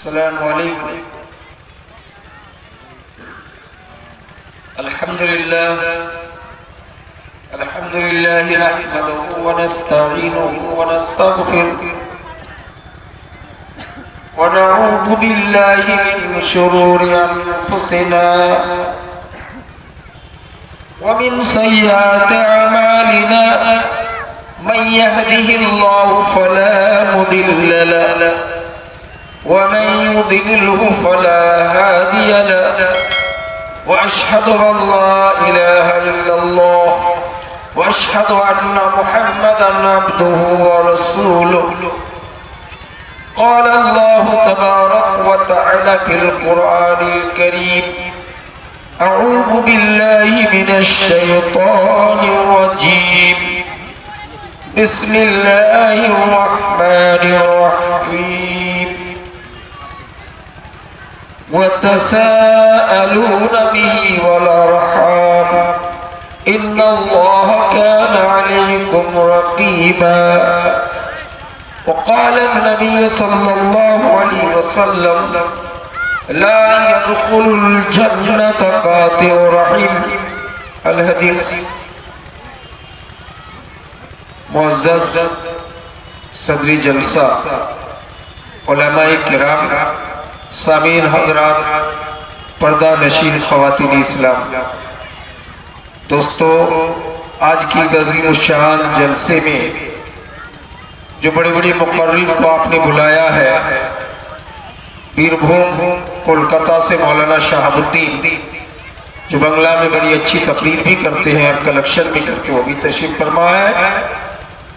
अस्सलामु अलैकुम। अल्हम्दुलिल्लाह नहमदुहु व नस्तईनुहु व नस्तगफिरुहु व नऊज़ु बिल्लाहि मिन शुरूरि अनफुसिना व मिन सय्यिआति अमालिना मन यहदिहिल्लाहु फला मुदिल्ल लहु व मन युद्लिल्हु फला हादिय लहु व अशहदु अल्ला इलाहा इल्लल्लाह व अशहदु अन्ना मुहम्मदन अब्दुहु व रसूलुहु। क़ाल अल्लाहु तबारक व तआला फ़िल क़ुरआनिल करीम अऊज़ु बिल्लाहि मिनश शैतानिर रजीम बिस्मिल्लाहिर रहमानिर रहीम वतसाअलून बिही वल अरहाम इन्नल्लाह कान अलैकुम रक़ीबा। वक़ाल नबी सल्लल्लाहु अलैहि वसल्लम ला यदखुलुल जन्नत क़ातिउ रहीम। अल हदीस। मुअज़्ज़ज़ सदरी जलसा, उलमाए किराम, सामीन हज़रात, पर्दा नशीन ख़वातीन इस्लाम, दोस्तों, आज की अज़ीम शान जलसे में जो बड़ी बड़ी मुक़र्रिर को आपने बुलाया है, बीरभूम कोलकाता से मौलाना शहाबुद्दीन, जो बंगला में बड़ी अच्छी तकरीर भी करते हैं और कलेक्शन भी करते हैं, वो भी तशरीफ़ फरमा है,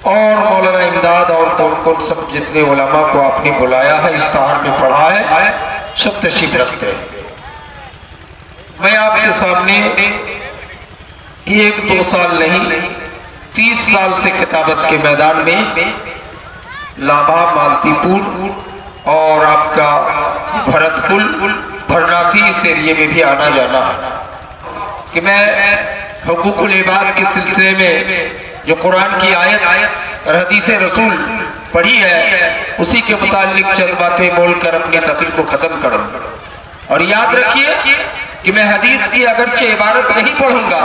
और मौलाना इमदाद और कौन सब जितने उलमा को आपने बुलाया है, इस्तार में पढ़ा है, सब तशरीफ़ रखते हैं। मैं आपके सामने 1-2 साल नहीं 30 साल से किताबत के मैदान में लाभा, मालतीपुर और आपका भरतपुर, भरनाथी इस एरिए में भी आना जाना है कि मैं हुकूकुल इबाद के सिलसिले में जो कुरान की आयत और हदीस रसूल पढ़ी है, उसी के मुतालिक चंद बातें बोलकर अपनी तकरीर को ख़त्म करूँ। और याद रखिए कि मैं हदीस की अगरचे इबारत नहीं पढ़ूंगा,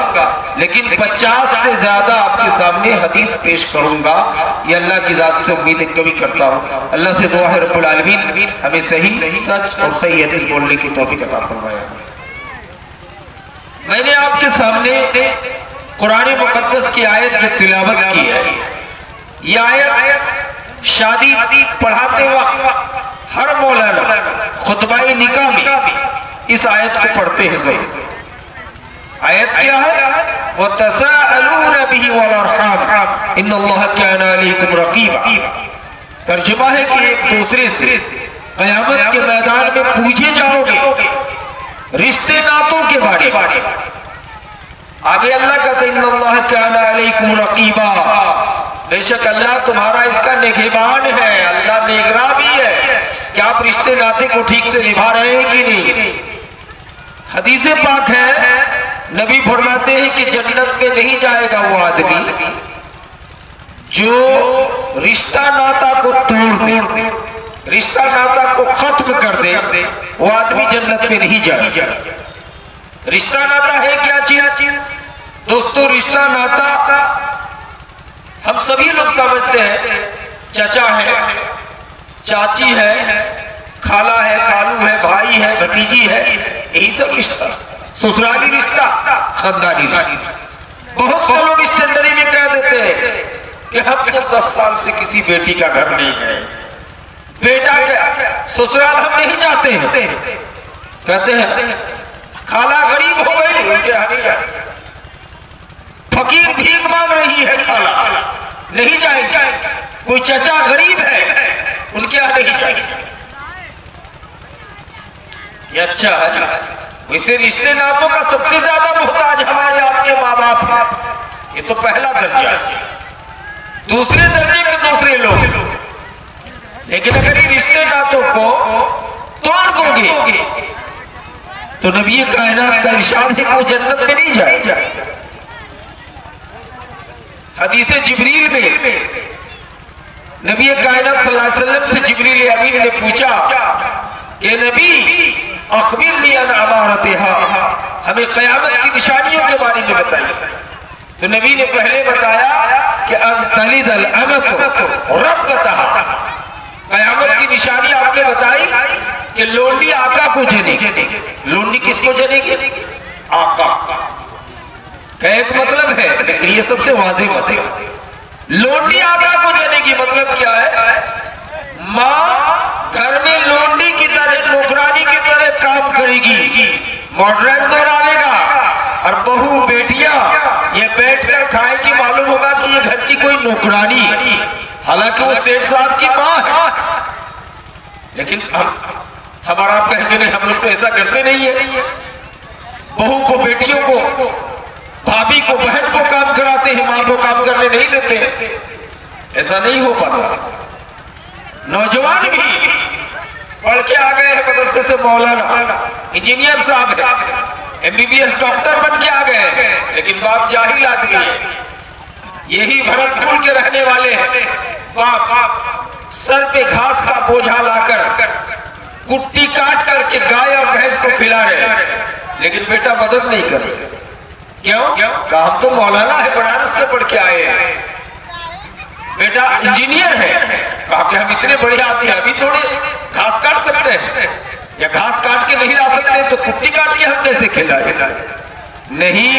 लेकिन 50 से ज़्यादा आपके सामने हदीस पेश करूंगा। ये अल्लाह की ज़ात से उम्मीद कभी करता हूँ। अल्लाह से दुआ है रब्बुल आलमीन हमें सही सच और सही हदीस बोलने की तौफीक अता फरमाया। मैंने आपके सामने कुरान मुक़द्दस की आयत जो तिलावत की है, ये आयत शादी पढ़ाते वक्त हर मौलाना खुतबाए निकाह में इस आयत को पढ़ते हैं। सही आयत क्या है? वतसाअलून बिही वल अरहाम इन्नल्लाह कान अलैकुम रक़ीबा। तर्जुमा है कि एक दूसरे से क़यामत के मैदान में पूछे जाओगे रिश्ते नातों के बारे में। आगे अल्लाह कहते हैं इन्नल्लाह कान अलैकुम रक़ीबा, बेशक अल्लाह तुम्हारा इसका निगहबान है, अल्लाह निगरान भी है कि आप रिश्ते नाते को ठीक से निभा रहे हैं कि नहीं। हदीस पाक है, नबी फरमाते हैं कि जन्नत में नहीं जाएगा वो आदमी जो रिश्ता नाता को तोड़ दे, रिश्ता नाता को खत्म कर दे, वो आदमी जन्नत में नहीं जाएगा। रिश्ता नाता है क्या चीज दोस्तों? रिश्ता नाता हम सभी लोग समझते हैं, चाचा है, चाची है, खाला है, खालू है, भाई है, भतीजी है, यही सब रिश्ता, ससुराली रिश्ता, खानदानी रिश्ता। बहुत से लोग इस टेंडरी में कह देते हैं कि हम जब 10 साल से किसी बेटी का घर नहीं गए, बेटा का ससुराल हम नहीं जाते हैं, कहते हैं खाला गरीब हो गई, उनके यहाँ नहीं जाए, फकीर भीख मांग रही है, खाला नहीं जाएंगे, कोई चचा गरीब है, उनके यहाँ नहीं जाएंगे। ये अच्छा है। वैसे रिश्ते नातों का सबसे ज्यादा मोहताज हमारे आपके माँ बाप हैं, ये तो पहला दर्जा है। दूसरे दर्जे में दूसरे लोग, लेकिन अगर ये रिश्ते नातों को तोड़ दोगे तो नबी कायनात का इरशाद है कि वो जन्नत में नहीं जाएगा। हदीस जिब्रील में नबी कायनात सल्लल्लाहु अलैहि वसल्लम से जिब्रील अमीन ने पूछा कि नबी अखबिरनी अन अमारतिहा, हमें क़यामत की निशानियों के बारे में बताइए। तो नबी ने पहले बताया कि अन तलिदल अमतु रब्बतहा, क़यामत की निशानी आपने बताई कि लोंडी आका को जनेगी। लोंडी किसको जनेगी? आका का एक मतलब है, लेकिन ये सबसे वाज़ेह मतलब। लोंडी आका को जनेगी मतलब क्या है? माँ घर में लोंडी की तरह, नौकरानी की तरह काम करेगी, मॉडर्न दोहरावेगा, और बहू बेटियां ये बैठकर खाएगी, मालूम होगा कि ये घर की कोई नौकरानी है, हालांकि वो सेठ साहब की माँ है। लेकिन हमारा आप कहेंगे नहीं, हम लोग तो ऐसा करते नहीं है। बहू को, बेटियों को, भाभी को, बहन को काम कराते हैं, माँ को काम करने नहीं देते। ऐसा नहीं हो पाता। नौजवान भी पढ़ के आ गए हैं मदरसे से, मौलाना, इंजीनियर साहब है, MBBS डॉक्टर बन के आ गए हैं, लेकिन बाप जाहिल आदमी है। यही भरतपुर के रहने वाले हैं। बाप सर पे घास का बोझा लाकर कुट्टी काट करके गाय और भैंस को खिला रहे हैं, लेकिन बेटा मदद नहीं कर रहे। क्यों? कहा हम तो मौलाना है, बनारस से पढ़ के आए हैं। बेटा इंजीनियर है, कहा कि हम इतने बड़े आदमी अभी थोड़े घास काट सकते हैं, या घास काट के नहीं ला सकते तो कुट्टी काट के हम कैसे खिलाए? नहीं,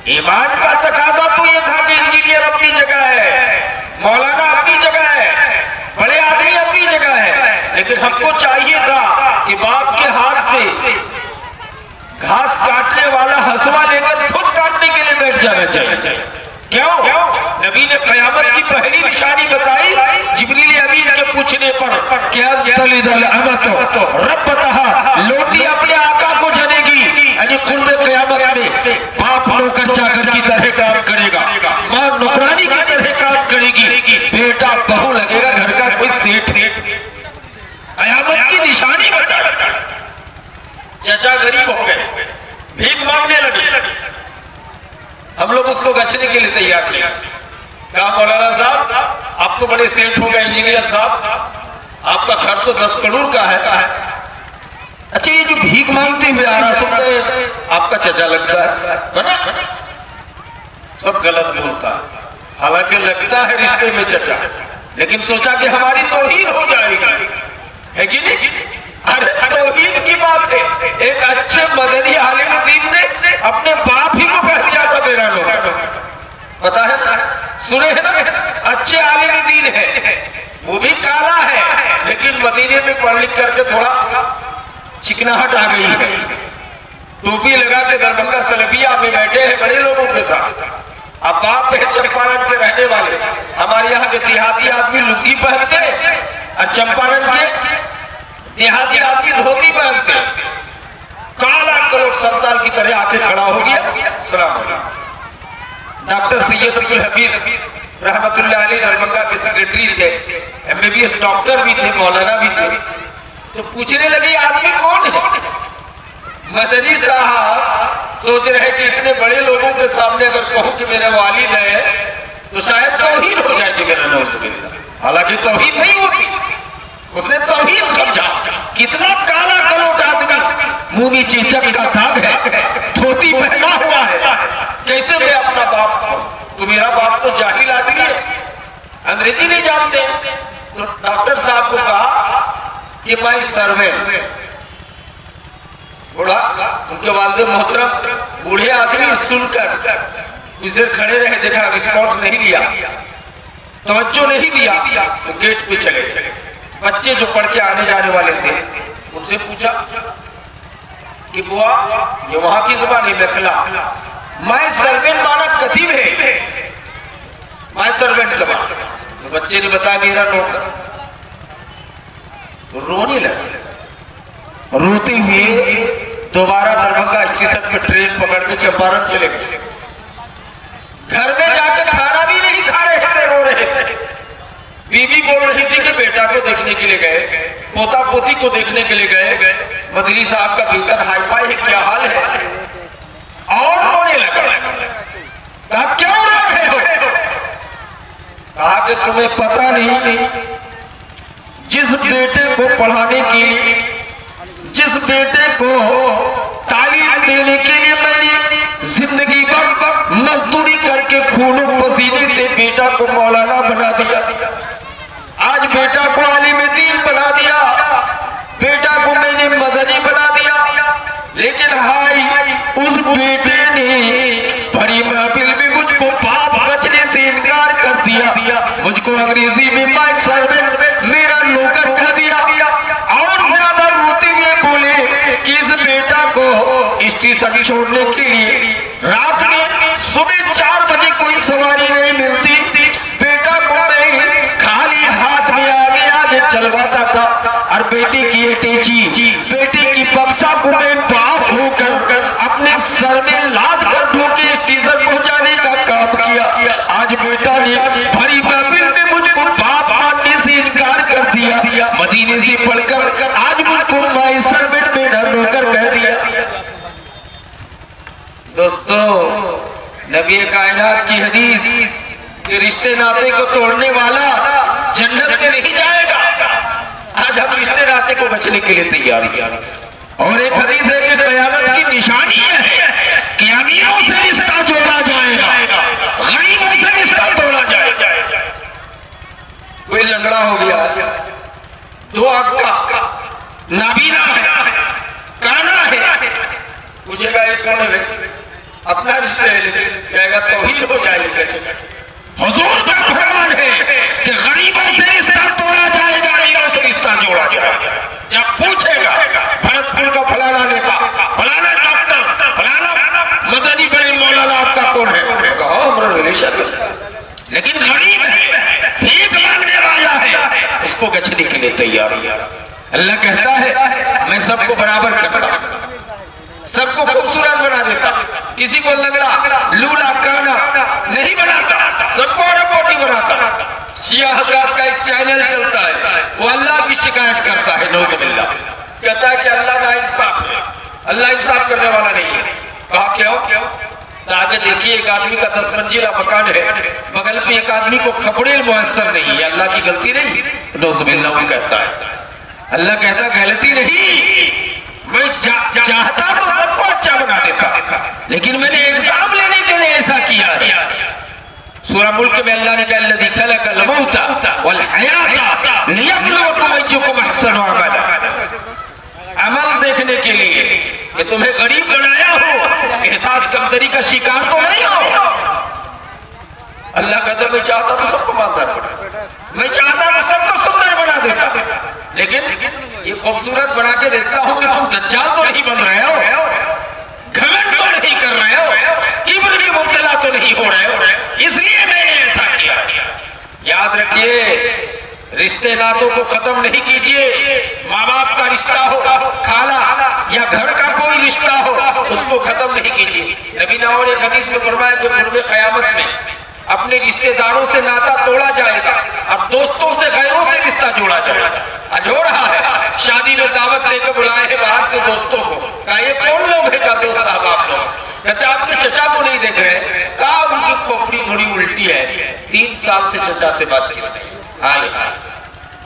ईमान का तकाजा तो ये था कि इंजीनियर अपनी जगह है, मौलाना अपनी जगह है, बड़े आदमी अपनी जगह है, लेकिन हमको चाहिए था कि बाप के हाथ से घास काटने वाला हंसुआ लेकर खुद काटने के लिए बैठ जाना चाहिए। क्यों? नबी ने क़यामत की पहली निशानी बताई जिब्रील अमीन के पूछने पर, क्या तलिदल अमतु रब्बतहा, लोंडी अपने आका को जनेगी, यानी कुर्बे क़यामत में बाप नौकर चाकर की तरह काम करेगा, माँ नौकरानी की तरह काम करेगी, बेटा बहू लगेगा घर का कोई सेठ। क़यामत की निशानी बताई। चचा गरीब हो गए, भीख मांगने लगे, हम लोग उसको गछने के लिए तैयार नहीं। कहा मौलाना साहब आप तो बड़े सेठ हो गए, इंजीनियर साहब, आपका घर तो 10 करोड़ का है। अच्छा, ये जो भीख मांगते हुए आ रहा सुनते हैं आपका चचा लगता है ना? सब गलत बोलता है, हालांकि लगता है रिश्ते में चचा, लेकिन सोचा कि हमारी तौहीन हो जाएगी, है कि नहीं? अरे तौहीन की बात है। एक अच्छे मदनी आलिम दीन ने अपने बाप ही को कह दिया था मेरा लोग, पता है, सुने हैं ना? अच्छे आलिम दीन है, वो भी काला है, लेकिन मदीने में पढ़ लिख करके थोड़ा चिकनाहट आ गई है। टोपी लगा के दरभंगा सलफिया में बैठे हैं बड़े लोगों के साथ। अब बाप है चंपारण के रहने वाले, हमारे यहाँ के देहाती आदमी लुंगी पहनते और चंपारण के देहाती आदमी धोती पहनते। काला कलोट संताल की तरह आके खड़ा हो गया। सलाम अलैकुम। डॉक्टर सैयद अब्दुल हफीज रहमतुल्लाह अलैह दरभंगा के सेक्रेटरी थे, MBBS डॉक्टर भी थे, मौलाना भी थे। तो पूछने लगे आदमी कौन है? मदनी साहब सोच रहे कि इतने बड़े लोगों के सामने अगर कहूं कि मेरे वालिद है तो शायद तौहीन हो जाएगी मेरा नौज़ुबिल्लाह। हालांकि तौहीन नहीं होती, उसने तौहीन समझा। कितना काला कलोट आदमी, मुंह में चेचक का दाग है, धोती पहना हुआ है, कैसे मैं अपना बाप? तो मेरा बाप तो जाहिल आदमी है, अंग्रेजी नहीं जानते। तो डॉक्टर साहब को कहा कि माय सर्वेंट, बूढ़ा, उनके वालिद मोहतरम बूढ़े आदमी सुनकर कुछ देर खड़े रहे, देखा रिस्पॉन्स नहीं दिया, तवज्जो नहीं दिया, तो गेट पे चले गए। बच्चे जो पढ़ के आने जाने वाले थे उनसे पूछा कि बुआ ये वहां की जुबान है मिथिला, माय सर्वेंट माना कथी है? माय सर्वेंट का माना, तो बच्चे ने बताया मेरा नौकर। तो रोने लगे, रोते हुए दोबारा दरभंगा स्टेशन पे ट्रेन पकड़ के चंपारण चले गए। घर में जाकर खाना भी नहीं खा रहे थे, रो रहे थे। बीवी बोल रही थी कि बेटा को देखने के लिए गए, पोता पोती को देखने के लिए गए, मदनी साहब का भीतर हाईफाई है, क्या हाल है? और रोने लगा। कहा क्यों रो रहे हो? कहा कि तुम्हें पता नहीं, जिस बेटे को पढ़ाने के लिए, जिस बेटे को तालीम देने के लिए मैंने जिंदगी भर मजदूरी करके खून पसीने से बेटा को मौलाना बना दिया, आज बेटा को आलिम दीन बना दिया, बेटा को मैंने मदनी बना दिया, लेकिन हाय उस बेटे ने भरी महफिल में मुझको बाप बचने से इनकार कर दिया, मुझको अंग्रेजी में माय सर्वेंट, मेरा नौकर कह दिया, और ज्यादा रोते हुए बोले कि इस बेटा को स्टेशन छोड़ने के लिए रात में सुबह 4 बजे कोई सवारी नहीं मिलती, बेटा को मैं खाली हाथ में आगे आगे चलवाता था, और बेटी की अटैची, बेटी की बक्सा को मैं बाप होकर अपने सर में लाद कर ढोके स्टेशन पहुंचाने का काम किया। आज बेटा ने भरी महफिल में मुझको बाप मानने से इनकार कर दिया, मदीने से पढ़कर आज मुझको माय सर्वेंट मेरा नौकर कह दिया। दोस्तों, नबी कायनात की हदीस कि रिश्ते नाते को तोड़ने वाला जन्नत में नहीं जाएगा। आज हम रिश्ते नाते को बचने के लिए तैयार हैं, और एक हदीस है कि क़यामत की निशानी है कि अमीरों से रिश्ता जोड़ा जाएगा, गरीबों से रिश्ता तोड़ा जाएगा। कोई लंगड़ा हो गया, 2 आंख का, नाबीना है, काना है, पूछेगा ये कौन है? अपना रिश्ता है, लेकिन कहेगा तौहीद हो जाएगी। हुजूर का फरमान है कि गरीबों से रिश्ता तोड़ा जाएगा, अमीरों से रिश्ता जोड़ा जाएगा। जब पूछेगा भरतपुर का फलाना नेता, फलाना डॉक्टर, फलाना मदनी बड़े मौलाना आपका कौन है? कहा हमारा रिलेशन, लेकिन गरीब है, भीख मांगने वाला है, उसको गछने के लिए तैयार। अल्लाह कहता है मैं सबको बराबर करता, सबको खूबसूरत बना देता, किसी को लंगड़ा लूला काना नहीं बनाता, सबको अरबपति बनाता। शिया हजरात का एक चैनल चलता है, वो अल्लाह की शिकायत करता है, नौजुबिल्लाह, कहता है कि अल्लाह ना इंसाफ है, अल्लाह इंसाफ करने वाला नहीं है। कहा क्यों? आगे देखिए, एक आदमी का 10 मंजिला मकान है, बगल में एक आदमी को खपड़ेल मुयस्सर नहीं है, अल्लाह की गलती नहीं? नौजुबिल्लाह वो कहता है, अल्लाह कहता गलती नहीं, मैं चाहता तो सबको अच्छा बना देता, लेकिन मैंने एग्जाम लेने के लिए ऐसा किया है। सूरह मुल्क में अल्लाह ने कहा अल्लज़ी खलक़ल मौता वल हयाता लियब्लुवकुम अय्युकुम अहसनु अमला, अमल देखने के लिए कि तुम्हें गरीब बनाया हो, एहसास कमतरी का शिकार तो नहीं हो। अल्लाह कहता मैं चाहता तो सबको मालदार बना, मैं चाहता तो सबको सुंदर बना देता, लेकिन ये खूबसूरत बना के देखता हूं कि तुम दज्जाल तो नहीं बन रहे हो, घमंड तो नहीं कर रहे हो, किब्र में मुब्तला तो नहीं हो रहे हो, इसलिए मैंने ऐसा किया। याद रखिए, रिश्ते नातों को खत्म नहीं कीजिए। माँ बाप का रिश्ता हो, खाला या घर का कोई रिश्ता हो, उसको खत्म नहीं कीजिए। नबी ने और एक हदीस में फरमाया कि क़ुर्ब क़यामत में अपने रिश्तेदारों से नाता तोड़ा जाएगा, अब दोस्तों से गैरों से रिश्ता जोड़ा जाएगा। आज हो रहा है, शादी में दावत लेकर बुलाए हैं बाहर से दोस्तों को, कहा ये कौन लोग है? का दोस्त साहब आप लोग, कहते आपके चचा को नहीं देख रहे, कहा उनकी खोपड़ी थोड़ी उल्टी है, 3 साल से चचा से बातचीत नहीं।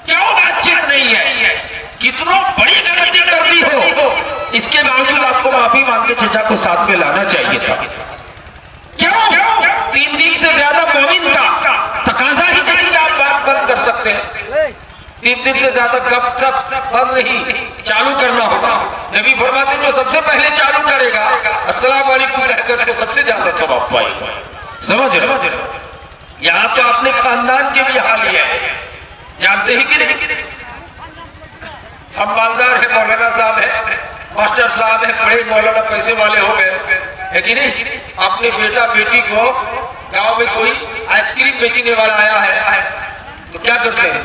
क्यों बातचीत नहीं है? कितनों बड़ी गलती कर दी हो, इसके बावजूद आपको माफी मांग के चचा को साथ में लाना चाहिए था। क्यों? 3 दिन से ज्यादा मोमिन का तकाजा ही नहीं कि आप बात बंद कर सकते हैं। 3 दिन से ज्यादा गपशप बंद नहीं, चालू करना होगा। नबी फरमाते जो सबसे पहले चालू करेगा अस्सलाम वालेकुम कहकर के सबसे ज्यादा सवाब पाएगा। समझ रहे? यहाँ तो अपने खानदान के भी हाल है, जानते ही कि नहीं? हम मालदार है, मौलाना साहब है, मास्टर साहब है, बड़े मौलाना पैसे वाले हो गए है कि नहीं? अपने बेटा बेटी को गांव में कोई आइसक्रीम बेचने वाला आया है तो क्या करते हैं?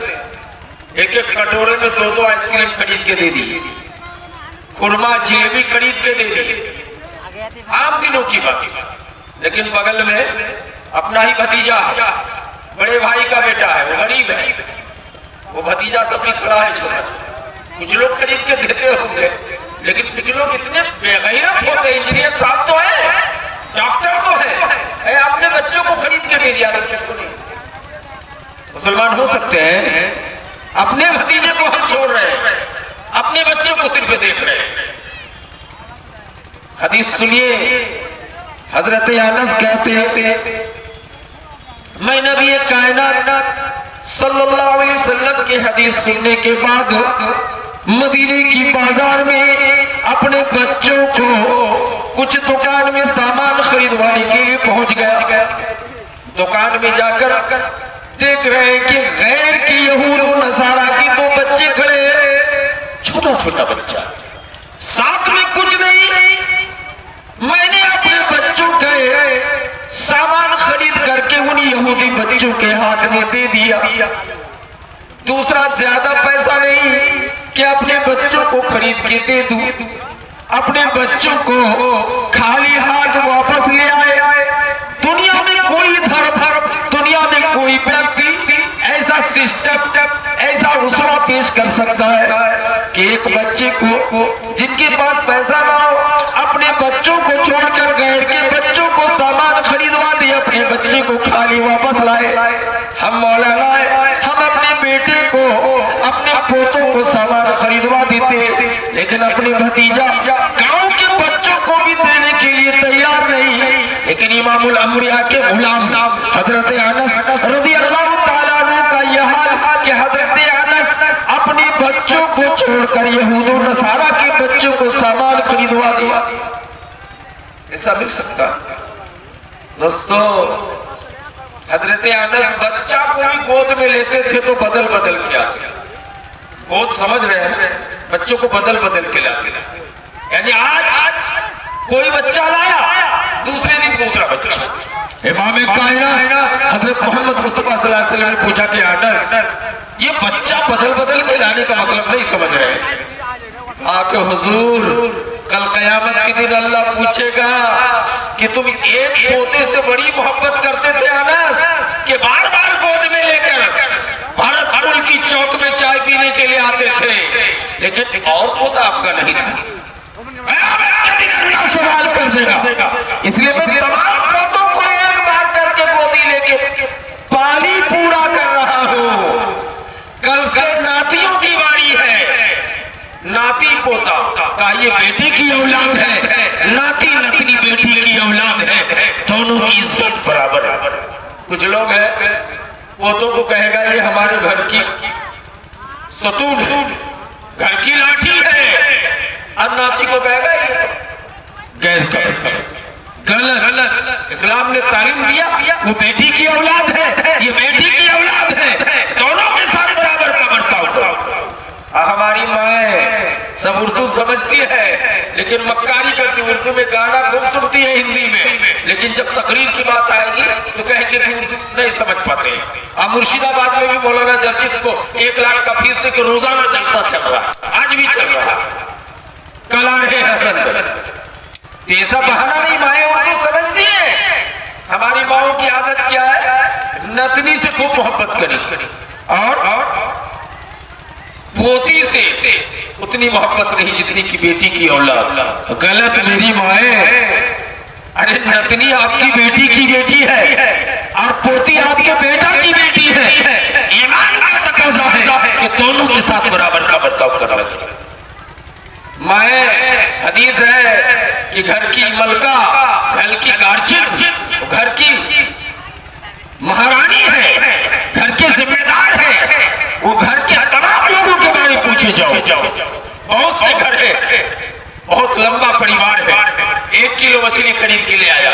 एक एक कटोरे में 2-2 आइसक्रीम खरीद के दे दी, खुरमा जलेबी खरीद के दे दी, आम दिनों की बात। लेकिन बगल में अपना ही भतीजा है, बड़े भाई का बेटा है, वो गरीब है, वो भतीजा सब भी खड़ा है छोटा, कुछ लोग खरीद के देते होंगे, लेकिन कुछ लोग इतने बेगैरत होते हैं। इंजीनियर साहब तो है, डॉक्टर तो है, अपने बच्चों को खरीद के दे दिया, किसको नहीं? मुसलमान हो सकते हैं अपने भतीजे को हम छोड़ रहे हैं, अपने बच्चों को सिर्फ देख रहे हैं। हदीस सुनिए, हजरत अनस कहते हैं मैं नबी कायनात सल्लल्लाहु अलैहि वसल्लम की हदीस सुनने के बाद मदीने की बाजार में अपने बच्चों को कुछ दुकान में सामान खरीदवाने के लिए पहुंच गया। दुकान में जाकर देख रहे हैं कि गैर की यहूद और नसारा की दो बच्चे खड़े हैं, छोटा छोटा बच्चा, साथ में कुछ नहीं। मैंने अपने बच्चों के सामान खरीद करके उन यहूदी बच्चों के हाथ में दे दिया। दूसरा ज्यादा पैसा नहीं कि अपने बच्चों को खरीद के दे दूं, अपने बच्चों को खाली हाथ वापस ले आए। दुनिया में कोई धर्म, दुनिया में कोई व्यक्ति ऐसा सिस्टम, ऐसा उसवा पेश कर सकता है कि एक बच्चे को जिनके पास पैसा ना हो अपने बच्चों को छोड़कर गैर के बच्चों को सामान खरीदवा दे, अपने बच्चे को खाली वापस लाए। हम मौलाना है, हम अपने बेटे को, अपने पोतों को सामान खरीदवा देते, लेकिन अपने भतीजा गांव के बच्चों को भी देने के लिए तैयार नहीं। लेकिन इमामुल अंबिया के गुलाम हजरत अनस रज़ियल्लाहु ताला अन्हु का यह हाल कि हजरत अनस अपने बच्चों को छोड़कर यहूद और नसारा के बच्चों को सामान खरीदवा दिया। ऐसा मिल सकता? दोस्तों, हजरत अनस बच्चा को भी गोद में लेते थे तो बदल बदल के आते। गोद समझ रहे हैं, बच्चों को बदल बदल के लाते थे। यानी आज कोई बच्चा लाया, दूसरे दिन दूसरा बच्चा। इमाम कायनात हजरत मोहम्मद मुस्तफा सल्लल्लाहु अलैहि वसल्लम ने पूछा कि अनस ये बच्चा बदल बदल के लाने का मतलब नहीं समझ रहे। आके हुजूर कल कयामत के दिन अल्लाह पूछेगा कि तुम एक पोते से बड़ी मोहब्बत करते थे अनस कि बार बार गोद में लेकर भारत कुल की चौक में चाय पीने के लिए आते थे, लेकिन और पोता आपका नहीं था। अल्लाह सवाल कर देगा। इसलिए मैं तमाम पोतों को एक बार करके गोदी लेके पाली पूरा कर रहा हूं। कल से नातियों की बारी है। नाती पोता का ये बेटी की औलाद है, नाती नतनी बेटी की औलाद है, दोनों की इज्जत बराबर। कुछ लोग हैं पोतों को कहेगा ये हमारे घर की सतून है, घर की लाठी है, और नाती को कहेगा ये तो गैर का बच्चा। गलत। इस्लाम ने तालीम दिया वो बेटी की औलाद है, ये बेटी की औलाद है, दोनों के साथ बराबर का बर्ताव करो। हमारी माएँ सब उर्दू समझती है लेकिन मक्कारी करती, उर्दू में गाना खूब सुनती है हिंदी में, लेकिन जब तकरीर की बात आएगी तो कहेंगे कि उर्दू नहीं समझ पाते। मुर्शिदाबाद में भी मौलाना जर्जिस को 1 लाख का फीस दे के रोजाना जलसा चल रहा है, आज भी चल रहा है। कला है हसन ऐसा बहाना नहीं, माएँ उर्दू समझती है। हमारी माओ की आदत क्या है, नतनी से खूब मोहब्बत करी और पोती से उतनी मोहब्बत नहीं जितनी की बेटी की औलाद। गलत मेरी माए। अरे नतनी आपकी बेटी की बेटी है और पोती आपके बेटा की बेटी है। ईमान का तकाजा है कि दोनों के साथ बराबर का बर्ताव करना चाहिए। माए, हदीस है कि घर की मलका, घर की गार्जियन, घर की महारानी है, घर के जिम्मेदार है, वो घर के तमाम लोगों के बारे में पूछे जाओ। बहुत से घर है, बहुत लंबा परिवार है, 1 किलो मछली खरीद के ले आया,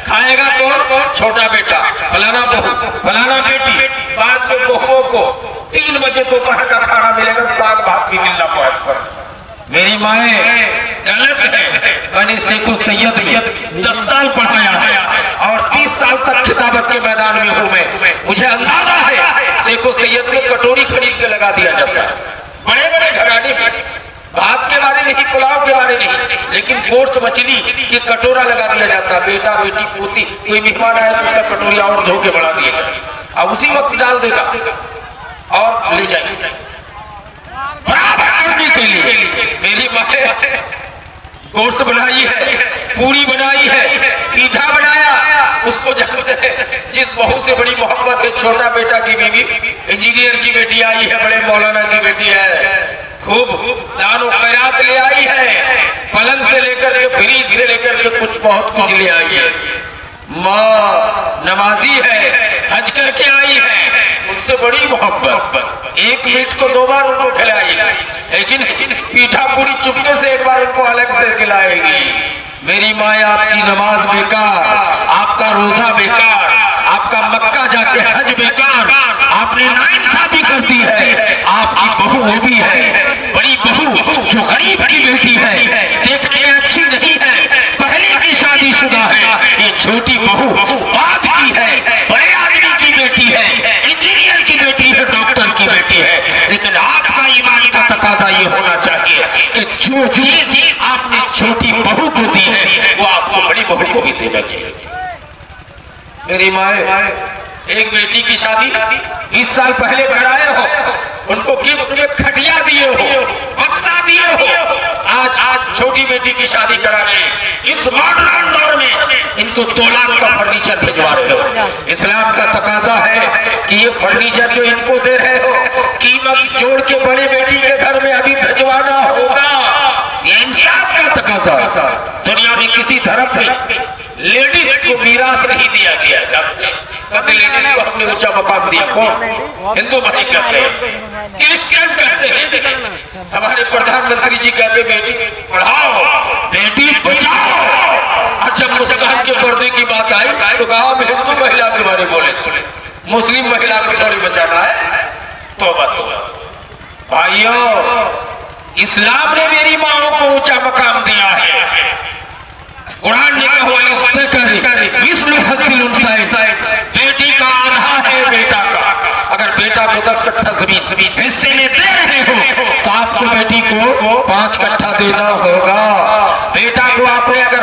खाएगा कौन? छोटा बेटा, फलाना बहू, फलाना बेटी। बाद में बहुओं को 3 बजे दोपहर का खाना मिलेगा, साग भात भी मिलना अक्सर। मेरी माए गलत है। मैंने शेखो सैयद में 10 साल पढ़ाया है और 30 साल तक खिताबत के मैदान में हूँ मैं। मुझे अंदाजा है शेखो सैयद में कटोरी खरीद के लगा दिया जाता है। बड़े बड़े घराने में भात के बारे नहीं, पुलाव के बारे नहीं, लेकिन गोश्त मछली की कटोरा लगा दिया जाता है। बेटा बेटी पोती कोई मेहमान आया तो उसका कटोरिया और धो के बढ़ा दिया और उसी वक्त डाल देगा और ले जाएंगे बराबर करने के लिए। मेरी माँ गोश्त बनाई है, पूरी बनाई है, पीठा बनाया, उसको जानते हैं जिस बहू से बड़ी मोहब्बत है, छोटा बेटा की बीवी, इंजीनियर की बेटी आई है, बड़े मौलाना की बेटी है, खूब दान और खैरात ले आई है, पलंग से लेकर के फ्रीज से लेकर के कुछ बहुत कुछ ले आई है। माँ नमाजी है, हज करके आई है, उनसे बड़ी मोहब्बत, एक मीट को 2 बार उनको खिलाई, लेकिन पीठा पूरी चुपके से एक बार उनको अलग से खिलाएगी। मेरी माँ, आपकी नमाज बेकार, आपका रोजा बेकार, आपका मक्का जाके हज बेकार, आपने नाइंसाफी कर दी है। आपकी बहू वो भी है, बड़ी बहू जो गरीब की बेटी है, देखने में अच्छी नहीं है, पहले की शादीशुदा है। ये छोटी बहू बाद की है, बड़े आदमी की बेटी है, इंजीनियर की बेटी है, डॉक्टर की बेटी है। लेकिन आपका ईमान का तकाजा ये होना चाहिए कि जो चीज आपने छोटी बहू को दी है वो आपको बड़ी बहू को भी देना चाहिए। मेरी माए, एक बेटी की शादी 20 साल पहले कराए हो, उनको गिफ्ट में खटिया दिए हो, बक्सा दिए हो, आज छोटी बेटी की शादी करा रहे, इस मॉडर्न दौर में इनको 2 लाख का फर्नीचर भिजवा रहे हो। इस्लाम का तकाजा है कि ये फर्नीचर जो इनको दे रहे हो, कीमत जोड़ के बड़े बेटी के घर में अभी भिजवाना होगा। ये इंसाफ का तकाजा है। दुनिया में किसी धर्म में लेडीज को मीरास नहीं दिया गया। कभी लेडीज को हमने ऊंचा मकाम दिया? कौन? हिंदू भाई कहते हैं, क्रिश्चियन कहते हैं, हमारे प्रधानमंत्री जी कहते बेटी पढ़ाओ, बेटी बचाओ। और जब मुस्लिम के पर्दे की बात आई तो कहा हम हिंदू महिला के बारे में बोले, मुस्लिम महिला को थोड़ी बचाना है। तौबा तौबा भाइयों, इस्लाम ने मेरी माओ को ऊंचा मकाम दिया है। कुरान ने कहा बेटी का आधा है बेटा का। अगर बेटा को 10 कट्ठा जमीन हिस्से में दे रहे हो तो आपको बेटी को 5 कट्ठा देना होगा। बेटा को आपने अगर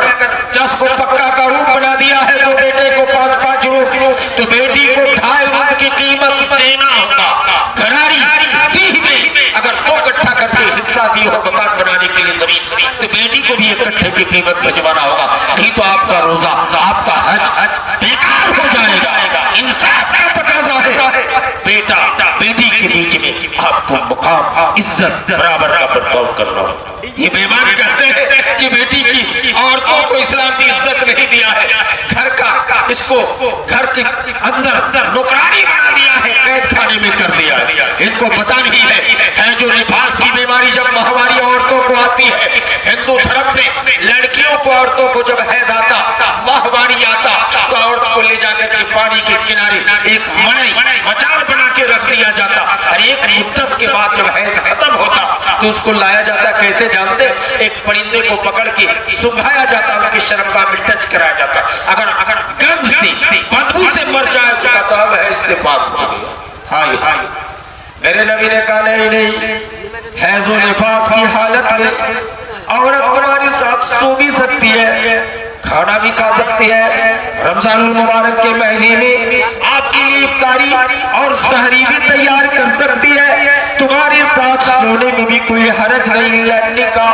10 को पक्का का रूप बना दिया है तो बेटे को 5-5 रूप, तो बेटी को 2.5 रूप की कीमत देना होगा। घरारी दी में अगर 2 कट्ठा करके हिस्सा दिए हो मकान बनाने के लिए जमीन, तो बेटी को भी 1 कट्ठे की कीमत भिजवाना होगा, नहीं तो आपका रोजा, आपका हज बेकार हो जाएगा। इंसाफ का तकाजा है, बेटा बेटी के बीच में आपको मुकाम, इज्जत, बराबर का बर्ताव करना होगा। ये बेईमान कहते हैं कि बेटी की औरतों को इस्लाम की इज्जत नहीं दिया है, घर का इसको घर के अंदर नौकरानी बना दिया है, कैद खाने में कर दिया है। इनको पता नहीं है जो निफास की बीमारी जब महामारी औरतों को आती है, हिंदू धर्म में लड़कियों को, औरतों को जब हैज आता, माहवारी आता, तो औरत को ले जाकर के पानी के किनारे एक मचान बना के रख दिया जाता, और एक मुद्दत के बाद जब हैज खत्म होता तो उसको लाया जाता। कैसे जानते? एक परिंदे को पकड़ के सुंघाया जाता, उनकी शर्मगाह में टच कराया जाता। अगर गंध से, बदबू से मर जाए तो कहता है इससे पाक हो गया। हाँ, मेरे नबी ने कहा नहीं, हैज़ो निफास की हालत में औरत तुम्हारे साथ सो भी सकती है, खाना भी खा सकती है, रमजानुल मुबारक के महीने में आपके लिए इफ्तारी और सहरी भी तैयार कर सकती है, तुम्हारे साथ सोने में भी कोई हरज नहीं लेने का।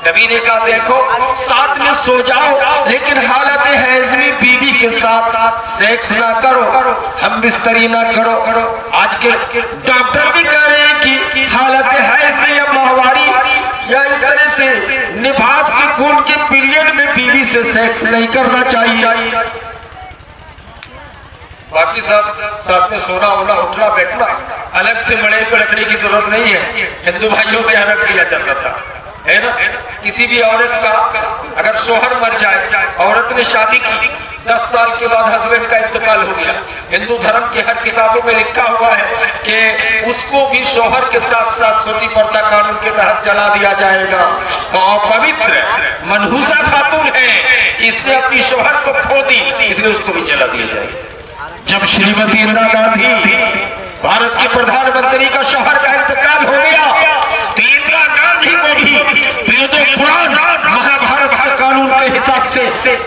नबी ने कहा देखो, साथ में सो जाओ, लेकिन हालत हैज में बीवी के साथ सेक्स ना करो, हम बिस्तरी ना करो। आज के डॉक्टर भी कह रहे हैं कि हालत हैज में या माहवारी या इस तरह से निफास के खून के पीरियड में बीवी से सेक्स नहीं करना चाहिए। बाकी सब साथ में सोना होना, उठना बैठना, अलग से मड़े पर रखने की जरूरत नहीं है। हिंदू भाइयों से अलग किया जाता था, है ना। किसी भी औरत का अगर शोहर मर जाए, औरत ने शादी की, 10 साल के बाद हस्बैंड का इंतकाल हो गया, हिंदू धर्म की हर किताबों में लिखा हुआ है कि उसको भी शोहर के साथ साथ सती प्रथा कानून के तहत जला दिया जाएगा। पवित्र मनहूसा खातून है कि इसने अपनी शोहर को खो दी, इसलिए उसको भी जला दिया जाएगा। जब श्रीमती इंदिरा गांधी भारत के प्रधानमंत्री का शोहर का इंतकाल हो गया, तो इंदिरा गांधी को भी वेदों, कुरान, महाभारत के कानून के हिसाब से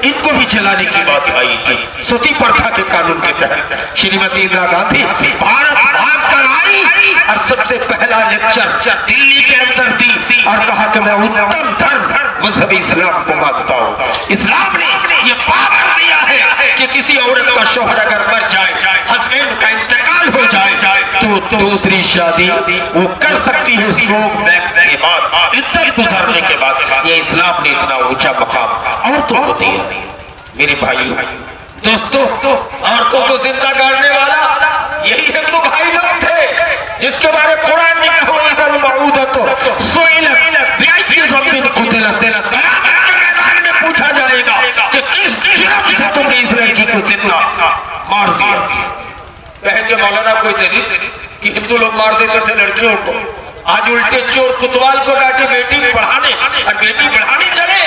इनको भी जलाने की बात आई थी, सती प्रथा के कानून के तहत। श्रीमती इंदिरा गांधी भारत भाग कर आई और सबसे पहला लेक्चर दिल्ली के अंदर दी और कहा कि मैं उत्तम धर्म मजहबी इस्लाम को मानता हूँ। इस्लाम ने ये पावर दिया है कि किसी औरत का शौहर अगर मर जाए, हस्बैंड का इंतकाल हो जाए, तो दूसरी शादी वो कर सकती है शोक व्यक्त के बाद, इद्दत गुजरने के बाद। ये इस्लाम ने इतना ऊंचा मकाम औरतों को दिया। मेरे भाइयों दोस्तों, औरतों को जिंदा गाड़ने वाला यही हिंदू भाई लोग थे, जिसके बारे कुरान में कहा हुआ है मैदान में पूछा जाएगा कि किस जुर्म से तुमने इस लड़की को जिंदा मार दिया। कहेंगे मौलाना कोई दलील कि हिंदू लोग मार देते थे लड़कियों को, आज उल्टे चोर कुतवाल को डांटे बेटी पढ़ाने, और बेटी पढ़ाने चले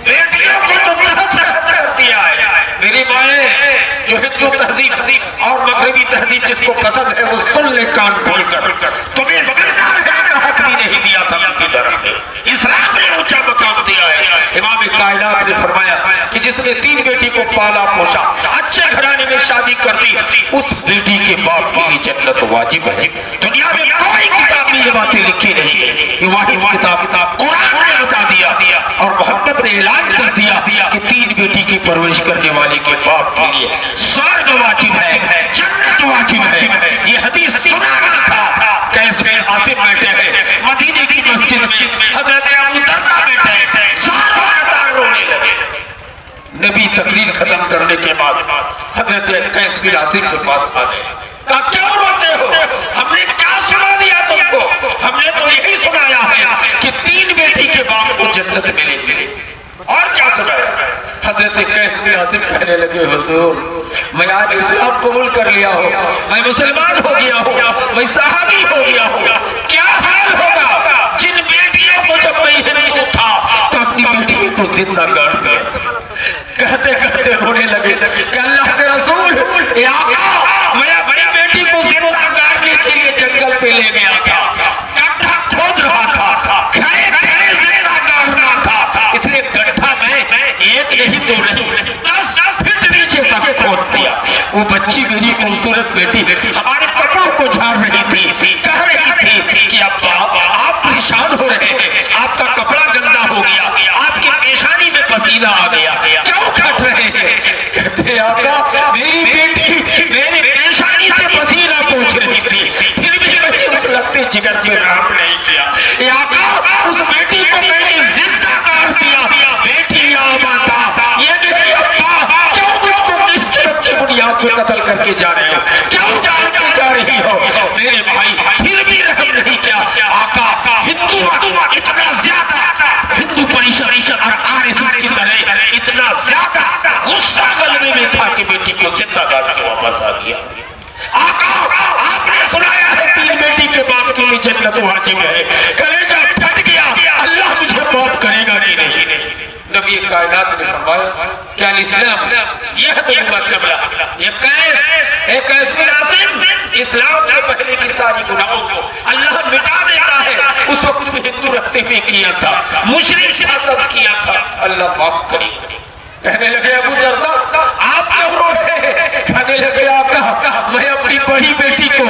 बेटियों को तो तहस कर दिया है। मेरी माएं, जो हिंदू तहजीब और मगरबी तहजीब जिसको पसंद है वो सुन ले कान खोलकर, तुम्हें जिंदा रहने का हक भी नहीं दिया था उनकी तरफ ने, इस्लाम ने ऊंचा मकाम दिया है। इमाम कायनात ने फरमाया कि जिसने 3 बेटी को पाला पोसा, अच्छे घराने में शादी कर दी, उस बेटी के बाप के लिए जन्नत वाजिब है। दुनिया में कोई किताब में ये बातें लिखी नहीं है, ये वाहिद किताब कुरान ने बता दिया और मोहम्मद ने ऐलान कर दिया कि 3 बेटी की परवरिश करने वाले के बाप के लिए स्वर्ग वाजिब है, जन्नत वाजिब है। ये हदीस सुनाना था। कैस में आसिफ बैठे हैं मदीने की मस्जिद में, हजरत अबू दरदा बैठे हैं, सारा कतार रोने लगे। नबी तकरीर खत्म करने के बाद हजरत कैस बिन आसिफ के पास आ गए, कहा क्यों रोते हो, हमने क्या सुना दिया तुमको, हमने तो यही सुनाया है कि 3 बेटी के बाप को जन्नत मिलेगी, और क्या सुनाया। हजरत कैस बिन आसिफ कहने लगे, हुजूर मैं आज इस्लाम कबूल कर लिया हो, मैं मुसलमान हो गया हूँ, मैं सहाबी हो गया हूँ, क्या हाल होगा जिन बेटियों को जब मैं हिंदू था तो अपनी बेटियों को जिंदा गाड़ दिया। कहते कहते रोने लगे कि अल्लाह के रसूल, आका मैं अपनी बेटी को जिंदा गाड़ने के लिए जंगल पे ले गया था, गड्ढा खोद रहा था, खड़े खड़े जिंदा गाड़ना था, इसलिए गड्ढा में एक नहीं 2 नहीं 10 फीट नीचे तक खोद दिया। वो बच्ची मेरी खूबसूरत बेटी हमारे कपड़ों को झाड़ रही थी, कह रही थी कि अब्बा आप परेशान हो रहे हैं, आपका कपड़ा गंदा हो गया, आपकी पेशानी में पसीना आ गया, क्यों खट रहे हैं। कहते आका मेरी बेटी मेरी पेशानी से पसीना पोंछ रही थी, फिर भी मैंने उस लगते जिगर में राम नहीं किया। आका उस बेटी को मैंने जिंदा कर दिया, बेटी आबादा ये मेरी अब्बा, क्यों मुझको किस जुर्म की बुनियाद पे कत्ल करके जा रहे हो, क्यों जान के जा रही हो। मेरे भाई फिर भी रहम नहीं किया। आका हिंदू इतना ज्यादा, हिंदू परिषद और आरएसएस की तरह इतना ज्यादा गुस्सा गलबे में था कि बेटी को जिंदा गाड़ के वापस आ गया। आका आपने सुनाया है 3 बेटी के बाप के लिए जन्नत वाजिब है, कलेजा फट गया, अल्लाह मुझे माफ करेगा कि नहीं। नबी कायनात ने फरमाया क्या इस्लाम यह तो कबला, ये कैस बिन आसिफ इस्लाम से पहले की सारी गुनाहों को अल्लाह मिटा देता है। उस वक्त में हिंदू रखते हुए किया था, मुशरिक था तब किया था, अल्लाह माफ करेगा। कहने लगे अबू दरदा आप क्यों रो रहे हैं। कहने लगे आका मैं अपनी बड़ी बेटी को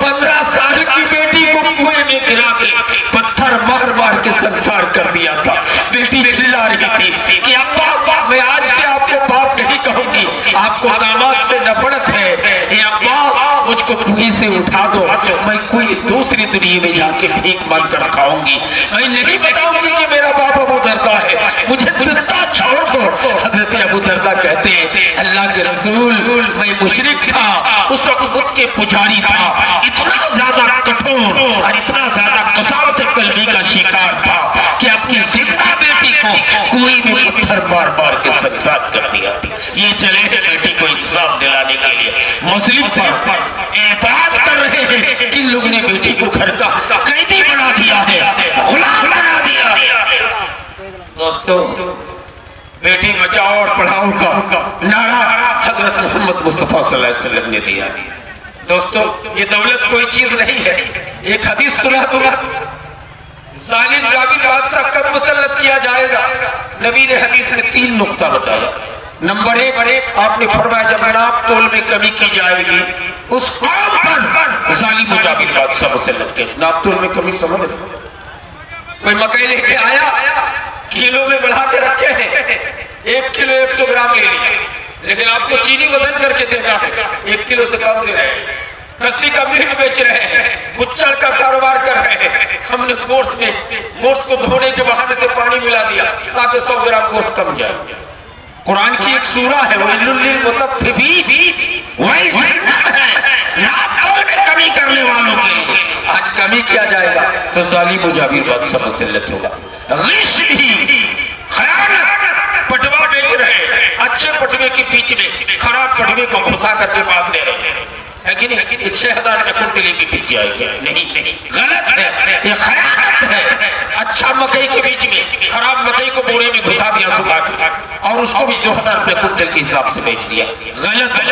15 साल की बेटी को कुएं में गिरा के पत्थर मार मार के संसार कर दिया था। बेटी चिल्ला रही थी कि अब्बा मैं आज से आपको बाप नहीं कहूंगी, आपको दामाद से नफरत है, ये अब्बा मुझको कुएं से उठा दो, मैं कोई दूसरी दुनिया में जाके भीख मांग कर खाऊंगी, मैं नहीं बताऊंगी कि मेरा बाप अबू दरदा है, मुझे जिंदा छोड़ दो। हजरत अबू दरदा कहते हैं अल्लाह के रसूल मैं मुशरिक था, उस वक्त बुत के पुजारी था, इतना ज्यादा कठोर और इतना ज्यादा कसावत कल्बी का शिकार था कि अपनी जिंदा बेटी को कुएं में पत्थर मार मार के संसार कर दिया। ये चले हैं बेटी को इंसाफ दिलाने के लिए, मुस्लिम पर एतराज कर रहे हैं कि लोगों ने बेटी को घर का कैदी बना दिया है, गुलाम बना दिया है। दोस्तों बेटी बचाओ और पढ़ाओ का नारा हजरत मोहम्मद मुस्तफा सल्लल्लाहु अलैहि वसल्लम ने दिया। दोस्तों ये दौलत कोई चीज नहीं है। एक हदीस सुना दूंगा, जालिम जाबिर बादशाह कब मुसल्लत किया जाएगा। नबी ने हदीस में 3 नुक्ता बताया। नंबर 1 आपने फरमाया जब नाप तोल में कमी की जाएगी उस कौम पर जालिम जाबिर बादशाह मुसल्लत के। नाप तोल में कमी समझ कोई मकई लेके आया किलो में बढ़ा के रखे हैं, 1 किलो 100 ग्राम ले लिया, लेकिन आपको चीनी बदल करके देना है, 1 किलो से कम दे रहे हैं। कस्सी का मीट बेच रहे हैं, बुच्चर का कारोबार कर रहे हैं। हमने गोश्त को धोने के बहाने से पानी मिला दिया ताकि 100 ग्राम गोश्त कम जाए। कुरान की एक सूरा है वो कमी करने वालों के लिए। आज कमी किया जाएगा तो जालिम जाबिर बादशाह मुसल्लत होगा। पटवा बेच रहे हैं, अच्छे पटवे के बीच में खराब पटवे को घुसा करके बांध दे रहे हैं, है कि नहीं? 6000 में कुंटली भी बिक जाएगी। नहीं, गलत है, ये खयानत है। अच्छा मकई के बीच में खराब मकई को बोरे में घुसा दिया सुखा के और उसको भी 2000 रुपए कुंटल के हिसाब से बेच दिया। गलत है,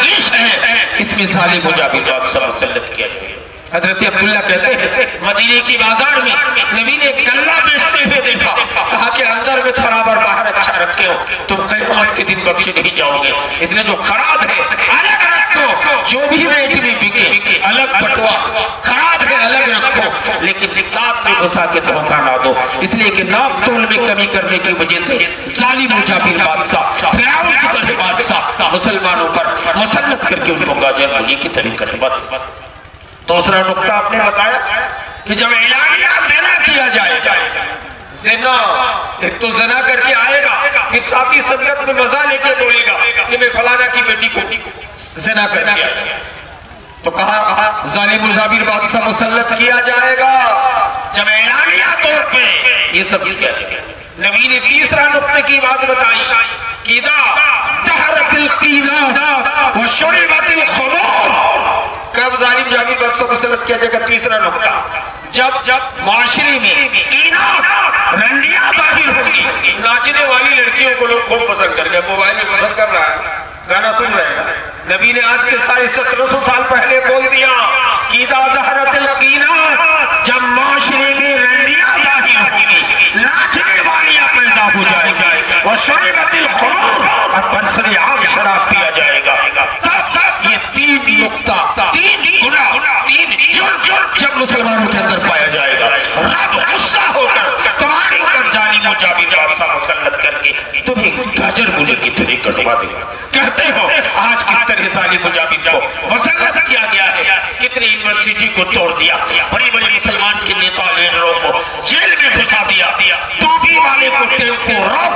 इसमें जालिम जाबिर बादशाह मुसल्लत किया जाएगा। हजरत अब्दुल्ला कहते हैं मदीने की बाजार में नबी ने गल्ला बेचते हुए देखा, कहा कि अंदर में खराब और बाहर अच्छा रखे हो, तुम क़यामत के दिन बख्शे नहीं जाओगे। इसलिए जो खराब है अलग रखो, जो भी रेट में बिके अलग पटवा, खराब है अलग रखो, लेकिन साथ में घुसा के धोखा ना दो। इसलिए कि नाप तोल में कमी करने की वजह से जालिम जाबिर बादशाह फिरौन की तरह बादशाह मुसलमानों पर मुसल्लत करके उनको गाजर मूली की तरह कटवा। दूसरा नुक्ता आपने बताया कि जब एलानिया ज़िना किया जाएगा, ज़िना एक तो ज़िना करके आएगा, फिर साथी संगत में मजा लेके बोलेगा कि मैं फलाना की बेटी को ज़िना कर दिया, तो कहा जालिम जाबिर बादशाह मुसल्लत किया जाएगा। जब एलानिया तौर पे ये सब किया जाएगा। नबी ने तीसरा नुक्ते की बात बताई कि कब जालिम जाबिर बादशाह मुसल्लत किया जाएगा। तीसरा नुक्ता, जब माशरे में रंडियां जाहिर होंगी, नाचने वाली लड़कियों को लोग खूब पसंद कर गए, मोबाइल में पसंद कर रहा है, गाना सुन रहे हैं। नबी ने आज से 1750 साल पहले बोल दिया कि जब माशरे में रंडियां जाहिर होंगी, नाचने वालियां पैदा हो जाएगी और शरीबतिल खुमर और बरसरे आम शराब पिया जाएगा। तब ये 3 नुक्ता, 3 गुनाह, 3 जुर्म जब मुसलमानों के अंदर पाया जाएगा, रब गुस्सा होकर तुम्हारे ऊपर जालिम जाबिर बादशाह मुसल्लत करके तुम्हें गाजर मूली की तरह कटवा देगा। कहते हो आज किस तरह जालिम जाबिर को मुसल्लत किया गया है, कितनी यूनिवर्सिटी को तोड़ दिया, बड़े बड़े मुसलमान के नेता लीडरों को जेल में घुसा दिया, टोपी वाले को टेम्पो रोक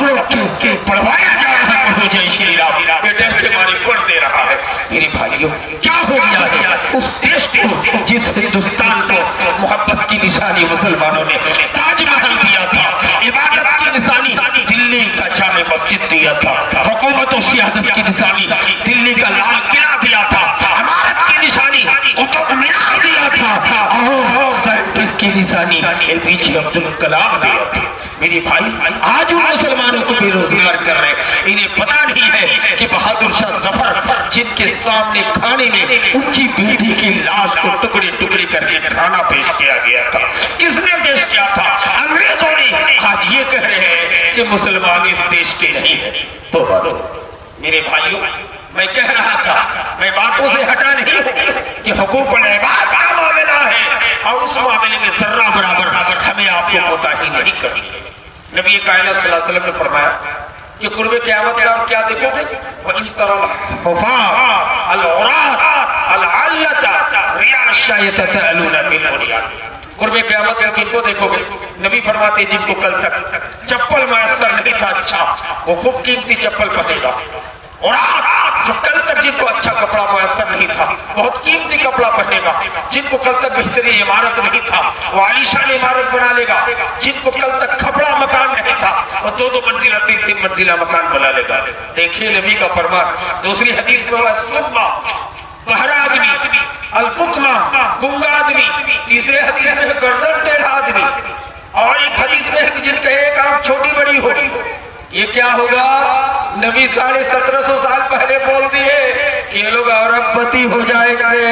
पढ़वाया जा रहा है, जय श्री राम ये डर के मारे पढ़ दे रहा है। मेरे भाइयों क्या हो गया है उस देश को, जिस हिंदुस्तान को मोहब्बत की निशानी मुसलमानों ने ताजमहल दिया था, इबादत की निशानी दिल्ली का जामे मस्जिद दिया था, हुकूमत और सियासत की निशानी दिल्ली का लाल किला दिया था, इमारत की निशानी कुतुब मीनार दिया था और साइंटिस्ट की निशानी एपीजे अब्दुल कलाम दिया था। मेरे भाई आज उन मुसलमानों को बेरोजगार कर रहे हैं, इन्हें पता नहीं है कि बहादुर शाह जफर जिनके सामने खाने में उनकी बेटी की लाश को टुकड़े टुकड़े करके खाना पेश किया गया था, किसने पेश किया था? अंग्रेजों ने। आज ये कह रहे हैं कि मुसलमान इस देश के नहीं है। तो मेरे भाइयों मैं कह रहा था, मैं बातों से हटा नहीं हूं कि हुकूकुल इबाद का मामला है और उस मामले में जर्रा बराबर हमें आपको कोताही नहीं करनी है। नबी कायनात सल्लल्लाहु अलैहि वसल्लम ने फरमाया कि कुर्बे क़यामत में आप क्या देखोगे? वइन तरल हुफात अल उरात अल अल्लता रियाशायत तअलूना बिल बुनियान। कुर्बे क़यामत में किनको देखोगे? नबी फरमाते जिनको कल तक चप्पल मयस्सर नहीं था, अच्छा वो खूब कीमती चप्पल पहनेगा, और जो कल तक जिनको अच्छा कपड़ा मयस्सर नहीं था बहुत कीमती कपड़ा पहनेगा, जिनको कल तक बेहतरीन इमारत नहीं था वो आलीशान इमारत बना लेगा, जिनको कल तक कपड़ा मकान नहीं था वो 2-2 मंजिला 3-3 मंजिला मकान बना लेगा। देखिए नबी का फरमान। दूसरी हदीस में बहरा आदमी, अलपुकमा गुंगा आदमी, तीसरे हदीस में गर्दन टेढ़ा आदमी, और एक हदीस में है कि जिनका एक आंख छोटी बड़ी हो। ये क्या होगा? नबी 1750 साल पहले बोल दिए कि ये लोग अरबपति हो जाएंगे,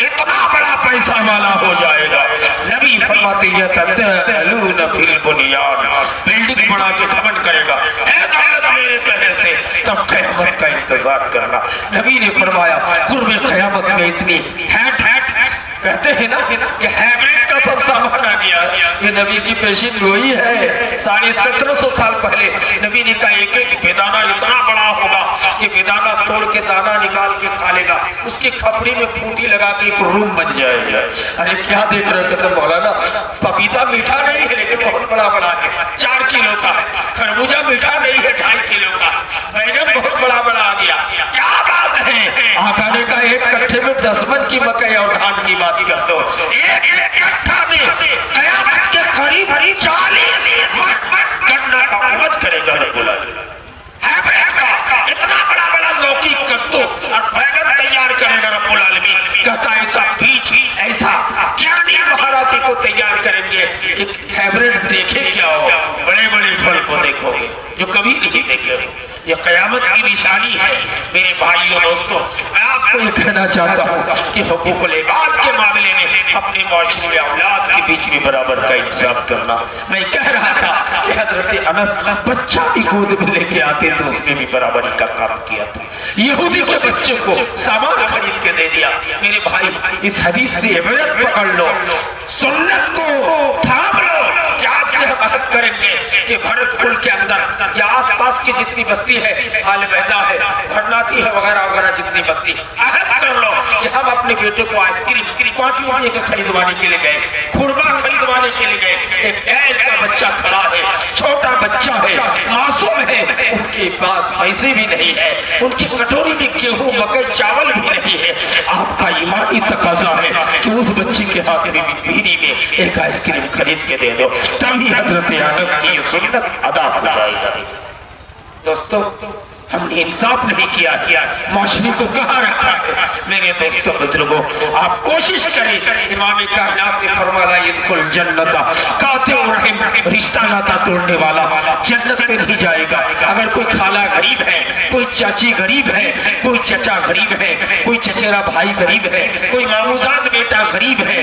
इतना बड़ा पैसा वाला हो जाएगा। नबी फरमाते यततअलूना फिल बुनियान, बिल्डिंग बना के घमंड करेगा, है दौलत मेरे तरह से, तब क़यामत का इंतजार करना। नबी ने फरमाया कुर्बे क़यामत में इतनी हैट कहते हैं ना कि हाइब्रिड का सब सामान आ गया। ये नबी की पेशीन वही है। 1750 साल पहले नबी ने कहा एक एक बेदाना इतना बड़ा होगा कि बेदाना तोड़ के दाना निकाल के खा लेगा, उसकी खपड़ी में खूंटी लगा के एक रूम बन जाएगा। अरे क्या देख रहे कहते मौलाना, पपीता मीठा नहीं है लेकिन बहुत बड़ा बड़ा है, 4 किलो का है। खरबूजा मीठा नहीं है, 2.5 किलो का। बैगन बहुत बड़ा बड़ा आ गया। क्या बात है, आका ने कहा एक कट्ठे में 10 मन की मकई और धान की बात कर दो। एक कट्ठा में कयामत के करीब 40 मन गन्ना का उपज करेगा रब्बुल आलमीन। इतना बड़ा बड़ा लौकी कद्दू और बैगन तैयार करेगा रब्बुल आलमीन। कहता है ऐसा बीज ऐसा ज्ञानी महाराती को तैयार करेंगे कि हाइब्रिड देखे क्या हो, बड़े बड़े फल को देखोगे जो कभी नहीं देखे। ये कयामत की निशानी है। मेरे भाइयों दोस्तों, मैं आपको ये कहना चाहता हूँ कि हुकूकुल इबाद के मामले में अपने माशरे में औलाद के बीच में बराबर का इंसाफ करना। मैं कह रहा था कि हजरत अनस बच्चा भी गोद में लेके आते तो उसने भी बराबरी का काम किया था। यहूदी के बच्चे को सामान खरीद के दे दिया। मेरे भाई, इस हदीस से इबरत पकड़ लो, सुन्नत को थाम लो। आज से हम अहद करेंगे कि भरत कुल के अंदर या आसपास की जितनी बस्ती है, आल बैदा है, भरनाती है, वगैरह वगैरह जितनी बस्ती, अहद कर लो कि हम अपने बेटे को आइसक्रीम 5 रुपये का खरीदवाने के लिए गए, खुरमा खरीदवाने के लिए गए। एक गैर का बच्चा खड़ा है, छोटा बच्चा है, मासूम है, उनके पास पैसे भी नहीं है, उनकी कटोरी में गेहूं मकई चावल भी नहीं है। आपका ईमानी तकाजा है कि उस बच्चे के हाथ में बीड़ी में एक आइसक्रीम खरीद के दे दो, तभी हजरत अनस की सुन्नत अदा हो जाएगा। दोस्तों, हमने इंसाफ नहीं किया, माशरे को कहाँ रखा है। मेरे दोस्तों बुजुर्गों, आप कोशिश करें। इमाम कायनात ने फरमाया यदखुल जन्नत कातिउ रहम, रिश्ता नाता तोड़ने वाला जन्नत में नहीं जाएगा। अगर कोई खाला गरीब है, कोई चाची गरीब है, कोई चचा गरीब है, कोई चचेरा भाई गरीब है, कोई मामूजाद बेटा गरीब है,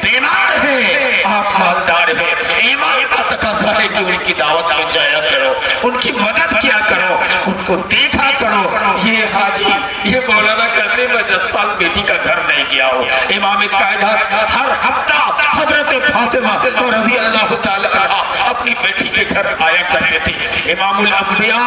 बीमार है, आप मालदार है, ईमान का तकाजा है कि उनकी दावत में जाया करो, उनकी मदद किया करो, उनको देखा करो। ये हाजी, ये मौलाना कहते मैं 10 साल बेटी का घर नहीं गया हूँ। इमाम कायनात हर हफ्ता हजरत फातिमा रज़ी अल्लाह ताला अन्हा अपनी बेटी के घर आया करते थे। इमामुल अंबिया,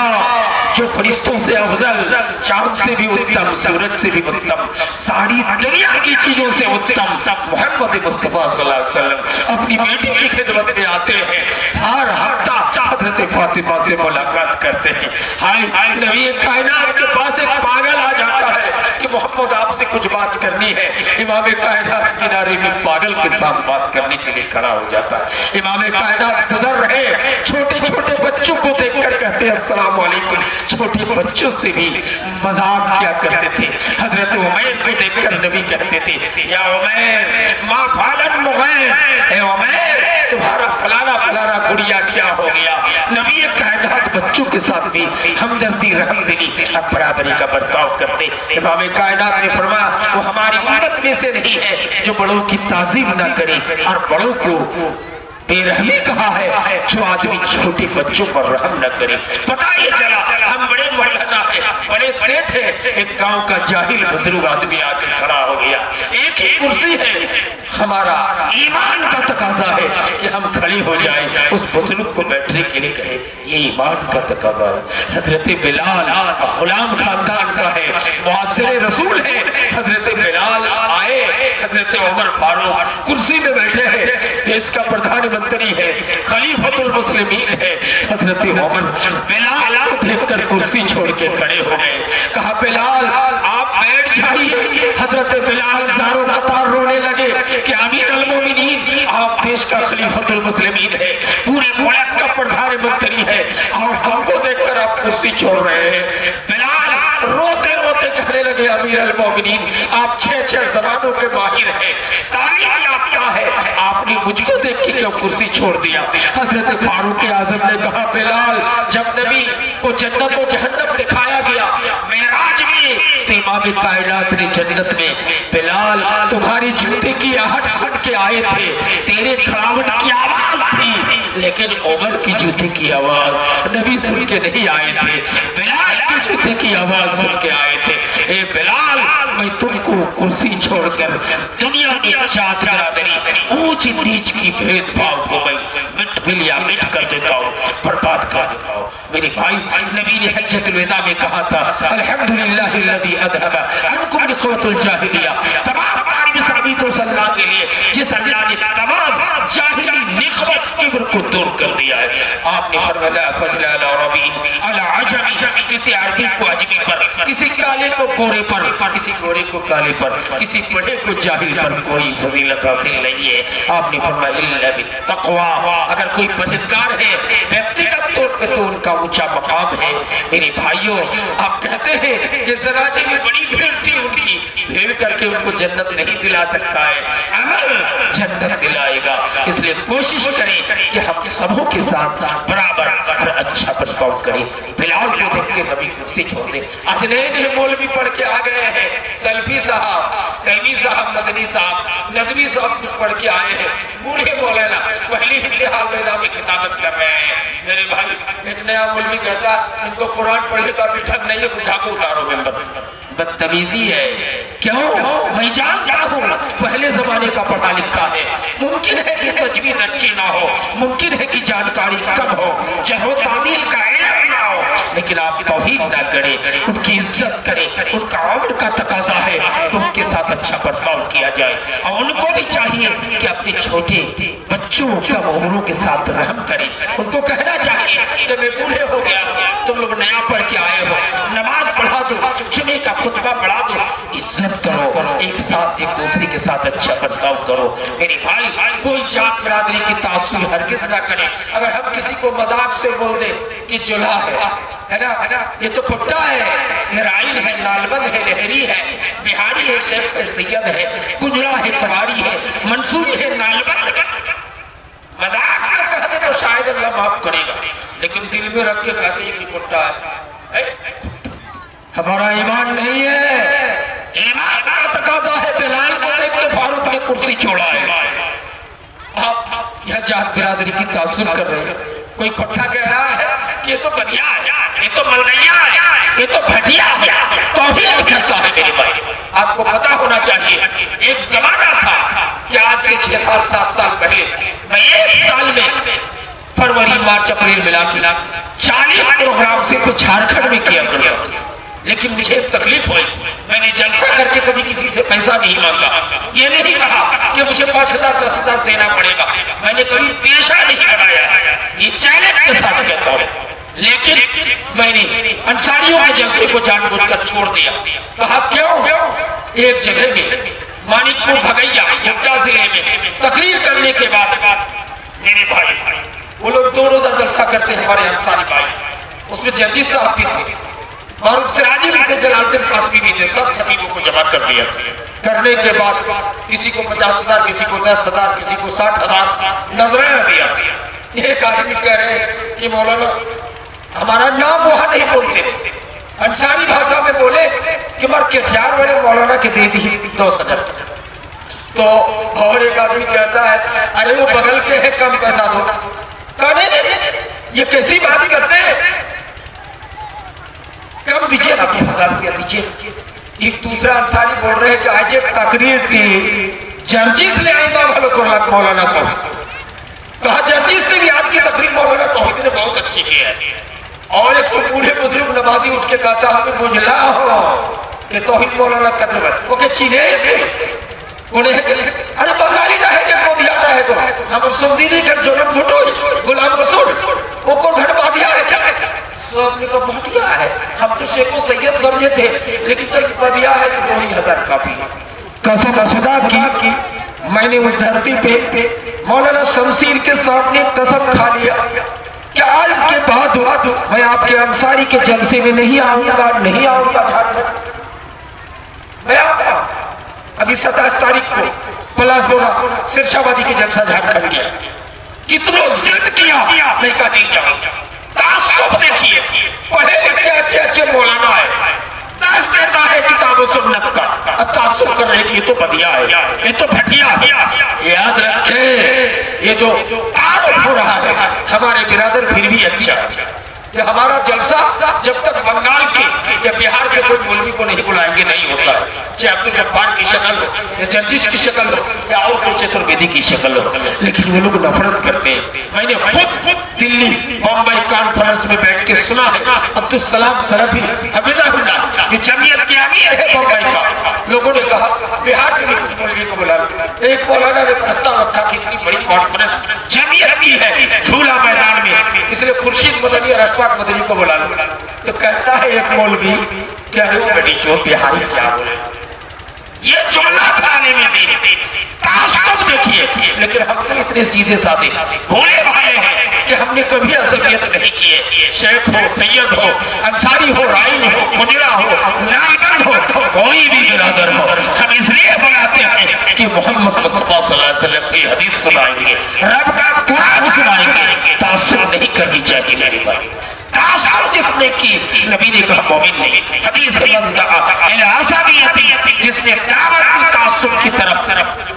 जो फरिश्तों से अफजल, चांद से भी उत्तम, सूरज से भी उत्तम, सारी दुनिया की चीजों से उत्तम मोहम्मद मुस्तफा सल्लल्लाहु अलैहि वसल्लम अपनी बेटी की खिदमत में आते हैं। हर हफ्ता हजरत फातिमा से मुलाकात करते हैं। हाय नबी कायनात के पास एक पागल आ जाता है कि मोहम्मद आपसे कुछ बात करनी है। इमाम कायनात किनारे में पागल के साथ बात करने के लिए खड़ा हो जाता है। इमाम कायनात गुजर रहे, छोटे छोटे बच्चों को देखकर कहते हैं अस्सलाम वालेकुम। छोटे बच्चों से भी मजाक किया करते थे। हजरत उमैर को देखकर नबी कहते थे या उमैर मा फालन मुगैर, ए उमैर तुम्हारा फलाना फलाना गुड़िया क्या हो गया। नबी कायनात बच्चों के साथ भी हमदर्दी, रहमदिली और बराबरी का बर्ताव करते। इमाम कायनात ने फरमाया वो हमारी उम्मत में से नहीं है जो बड़ों की ताज़ीम ना करे और बड़ों को बेरहमी कहा है जो आदमी छोटे बच्चों पर रहम न करे। पता ये चला हम बड़े मौलाना है, बड़े सेठ है, एक गांव का जाहिल बुजुर्ग आदमी आकर खड़ा हो गया। एक ही कुर्सी है, हमारा ईमान का तकाजा है कि हम खड़े हो जाए, उस बुजुर्ग को बैठने के लिए कहे, ये ईमान का तकाजा है। हजरत बिलाल गुलाम खानदान का है, मुआसिर रसूल है। हजरत बिलाल आए, हजरत उमर फारूक कुर्सी में बैठे हैं, देश का प्रधानमंत्री है, खलीफतुल मुस्लिमीन है। हजरत उमर बिलाल को देखकर कुर्सी छोड़ के खड़े हो गए। कहा बिलाल आप बैठ जाइए। हजरत बिलाल ज़ारो कतार रोने लगे कि अमीर अल मोमिनीन आप देश का खलीफतुल मुस्लिमीन है, पूरे मुल्क का प्रधानमंत्री है और हमको देखकर आप कुर्सी छोड़ रहे हैं। बिलाल रोते रोते कहने लगे अमीर अल मोमिनीन आप 6 जबानों के माहिर हैं, तालीम याफ्ता है, आपने मुझको देख के क्यों कुर्सी छोड़ दिया। हजरत फारूक आजम ने कहा बिलाल जब नबी को जन्नत और जहन्नम दिखाया गया मेराज में, तो इमाम कायनात ने जन्नत में बिलाल तुम्हारी जूते की आहट सुन के आए थे, तेरे खड़ावट की आवाज थी, लेकिन उमर की जूते की आवाज नबी सुन के नहीं आए थे, बिलाल के जूते की आवाज सुन के आए थे। ए बिलाल, मैं तुमको कुर्सी छोड़कर दुनिया में जात बिरादरी ऊंच नीच की भेदभाव को मैं मिट मिलिया मिट कर देता हूँ, बर्बाद कर देता हूँ। मेरे भाई, नबी ने हज्जतुल विदा में कहा था, अल्हम्दुलिल्लाहिल्लज़ी अज़हब अन्कुम निक़वतुल जाहिलिया। तमाम तारीफ़ साबित सल्लल्लाह के लिए, जिस अल्लाह ने तमाम जाहिली निक़वत किब्र को दूर कर दिया है। आपने फरमाया फज़ल अला अरबीन अला अजमी, किसी अरबी को अजमी पर, किसी काले को गोरे पर, किसी गोरे को काले पर, किसी बड़े को जाहिल पर कोई फजीलत हासिल नहीं है। आपने फरमाया इल्ला बित्तक़वा, अगर कोई परहेज़गार है व्यक्तिगत तौर पर तो उनका ऊंचा मकाम है। मेरे भाइयों, आप कहते हैं कि जनाजे में बड़ी भीड़ थी, उनकी भीड़ करके उनको जन्नत नहीं दिला सकता है, अमल जन्नत दिलाएगा। इसलिए कोशिश करें कि हम सबों के साथ बराबर और अच्छा बर्ताव करें। बिलाल को देख के नबी कुर्सी छोड़ दे। आज नए नए मौलवी पढ़ के आ गए हैं, सल्फी साहब, तैमी साहब, मदनी साहब, नदवी साहब कुछ पढ़ के आए हैं। बूढ़े मौलाना पहले ही से हाल मैदान में खिताबत कर रहे हैं। मेरे भाई, एक नया मौलवी कहता इनको कुरान पढ़ने का भी ठग नहीं है, उठा को उतारो मेंबर से। बदतमीजी है। क्यों? मैं जानता हूँ पहले जमाने का पढ़ा लिखा है, मुमकिन है कि तजवीद अच्छी ना हो, मुमकिन है कि जानकारी कम हो, जरो तादील का इल्म ना हो, लेकिन आप तौहीद ना करें, उनकी इज्जत करें। उनका उम्र का तकाजा है कि उनके साथ अच्छा बर्ताव किया जाए, और उनको भी चाहिए कि अपने छोटे बच्चों कम उम्रों के साथ रहम करें। उनको कहना चाहिए कि मैं बूढ़े हो गया, तुम लोग नया पढ़ के आए हो, नमाज पढ़ा दो, जुमे का खुतबा पढ़ा दो, इज्जत करो, एक साथ एक दूसरे के साथ अच्छा बर्ताव करो। मेरे भाई, कोई जात बिरादरी की तासुब हरगिज़ ना करें। अगर हम किसी को मजाक से बोल दे कि जुल्हा है ना, ये तो कुत्ता है, हेराइन है, लालबंद है, लहरी है, बिहारी है, शेख है, सैयद है, गुजरा है, कवारी है, मंसूरी है, नालबंद, मजाक से कह दे तो शायद अल्लाह माफ करेगा, लेकिन दिल में रख के कहते हैं कि कुत्ता है, हमारा ईमान नहीं है। ईमान का तकाजा है। बिलाल को देख के फारूक ने कुर्सी छोड़ा है। आप यह जात बिरादरी की तासुब कर रहे हैं। कोई खोटा कह रहा है कि ये तो बनिया है, ये तो मलगैया है, ये तो भटिया है, तौहीद करता है। मेरे भाई, आपको पता होना चाहिए, एक जमाना था कि आज से 6 साल 7 साल पहले मैं एक साल में फरवरी मार्च अप्रैल मिला के 40 प्रोग्राम सिर्फ झारखंड में किया करता था। लेकिन मुझे तकलीफ हुई, मैंने जलसा करके कभी किसी से पैसा नहीं मांगा, ये नहीं कहा कि मुझे 5,000 10,000 देना पड़ेगा, मैंने कभी पेशा नहीं बनाया, ये चैलेंज के साथ कहता हूँ। लेकिन मैंने अंसारियों के जलसे को जानबूझकर छोड़ दिया। कहा क्यों? एक जगह में मानिकपुर भगैया गोड्डा जिले में तकरीर करने के बाद मेरे भाई, वो लोग 2 रोजा जलसा करते हैं, हमारे अंसारी भाई, उसमें जजिस साहब भी थे, और सिराजी भी थे, जलालुद्दीन कासमी भी थे, सब खतीबों को जमा कर दिया। करने के बाद किसी को 50,000, किसी को 10,000, किसी को 60,000 नजराना दिया। एक आदमी कह रहे कि मौलाना हमारा नाम वहां नहीं बोलते थे, अंसारी भाषा में बोले कि मर केठियार वाले मौलाना के दे दी 10,000। तो और एक आदमी कहता है अरे वो बगल के है, कम पैसा दो। नहीं, ये कैसी बात करते हैं, कम दीजिए ना, 10,000 रुपया दीजिए। एक दूसरा अंसारी बोल रहे हैं कि आज एक तकरीर थी, जर्जिस ले आएगा भलो कुर्लात मौलाना तो कहा, जर्जिस से भी आज की तकरीर मौलाना तौहीद ने बहुत अच्छी की है। और एक बूढ़े बुजुर्ग नमाजी उठ के कहता हमें बुझला हो कि तौहीद मौलाना तकरीर वो के चीने उन्हें अरे बंगाली ना है कि मोदिया ना है, को हम सुंदी नहीं कर जो भुटो गुलाम रसूल वो को घर बादिया है क्या, सबने तो भटिया है, हम तो शेखो सैयद समझे थे, लेकिन तो बदिया है कि 2,000 काफी। कसम खुदा की मैंने उस धरती पे मौलाना शमशीर के सामने कसम खा लिया कि आज के बाद मैं आपके अंसारी के जलसे में नहीं आऊंगा, नहीं आऊंगा झारखंड। मैं आऊंगा अभी 27 तारीख को पलास बोला सिरशाबादी के जलसा झारखंड गया, कितनों जिद किया, मैं कहा नहीं जाऊंगा। तासुब देखिए, पढ़े लिखे अच्छे अच्छे मौलाना है, दस देता है किताबों सुन्नत का, अब तासुब कर रहे कि ये तो बदिया है, ये तो भटिया है। याद रखे, ये जो आरोप हो रहा है हमारे बिरादर फिर भी अच्छा है कि हमारा जलसा जब तक बंगाल के या बिहार के कोई मौलवी को नहीं बुलाएंगे नहीं होता है, चाहे अब्दुल गफ्फार की शक्ल हो या जर्जिस की शक्ल हो या और कोई चतुर्वेदी की शक्ल हो, लेकिन वो लोग नफरत करते हैं। मैंने खुद दिल्ली बम्बई कॉन्फ्रेंस में बैठ के सुना है, अब्दुल सलाम सलफी हफिज़हुल्लाह जो जमीयत के अमीर है बम्बई का, लोगों ने कहा बिहार के भी कुछ मौलवी को बुला लो। एक मौलाना ने प्रस्ताव रखा कि इतनी बड़ी कॉन्फ्रेंस जमीयत की है झूला मैदान में, इसलिए खुर्शीद मदनी और अशफाक मदनी को बुला लो। तो कहता है एक मौलवी, क्या रे बड़ी चोर बिहारी क्या बोले, ये जुमला था में तासुब देखिए। लेकिन हम तो इतने सीधे साधे भोले भाले हैं कि हमने कभी असलियत नहीं की है। शेख हो, सैयद हो, अंसारी हो, राइन हो, मुजरा हो, लालबंद हो, कोई भी बिरादर हो, हम इसलिए बुलाते हैं कि मोहम्मद मुस्तफा सल्लल्लाहु अलैहि वसल्लम की हदीस सुनाएंगे, रब का कुरान सुनाएंगे। तासुब नहीं करनी चाहिए मेरी भाई। तासुब जिसने की, नबी ने कहा मोमिन नहीं, हदीस जिसने दावत की तासुब की तरफ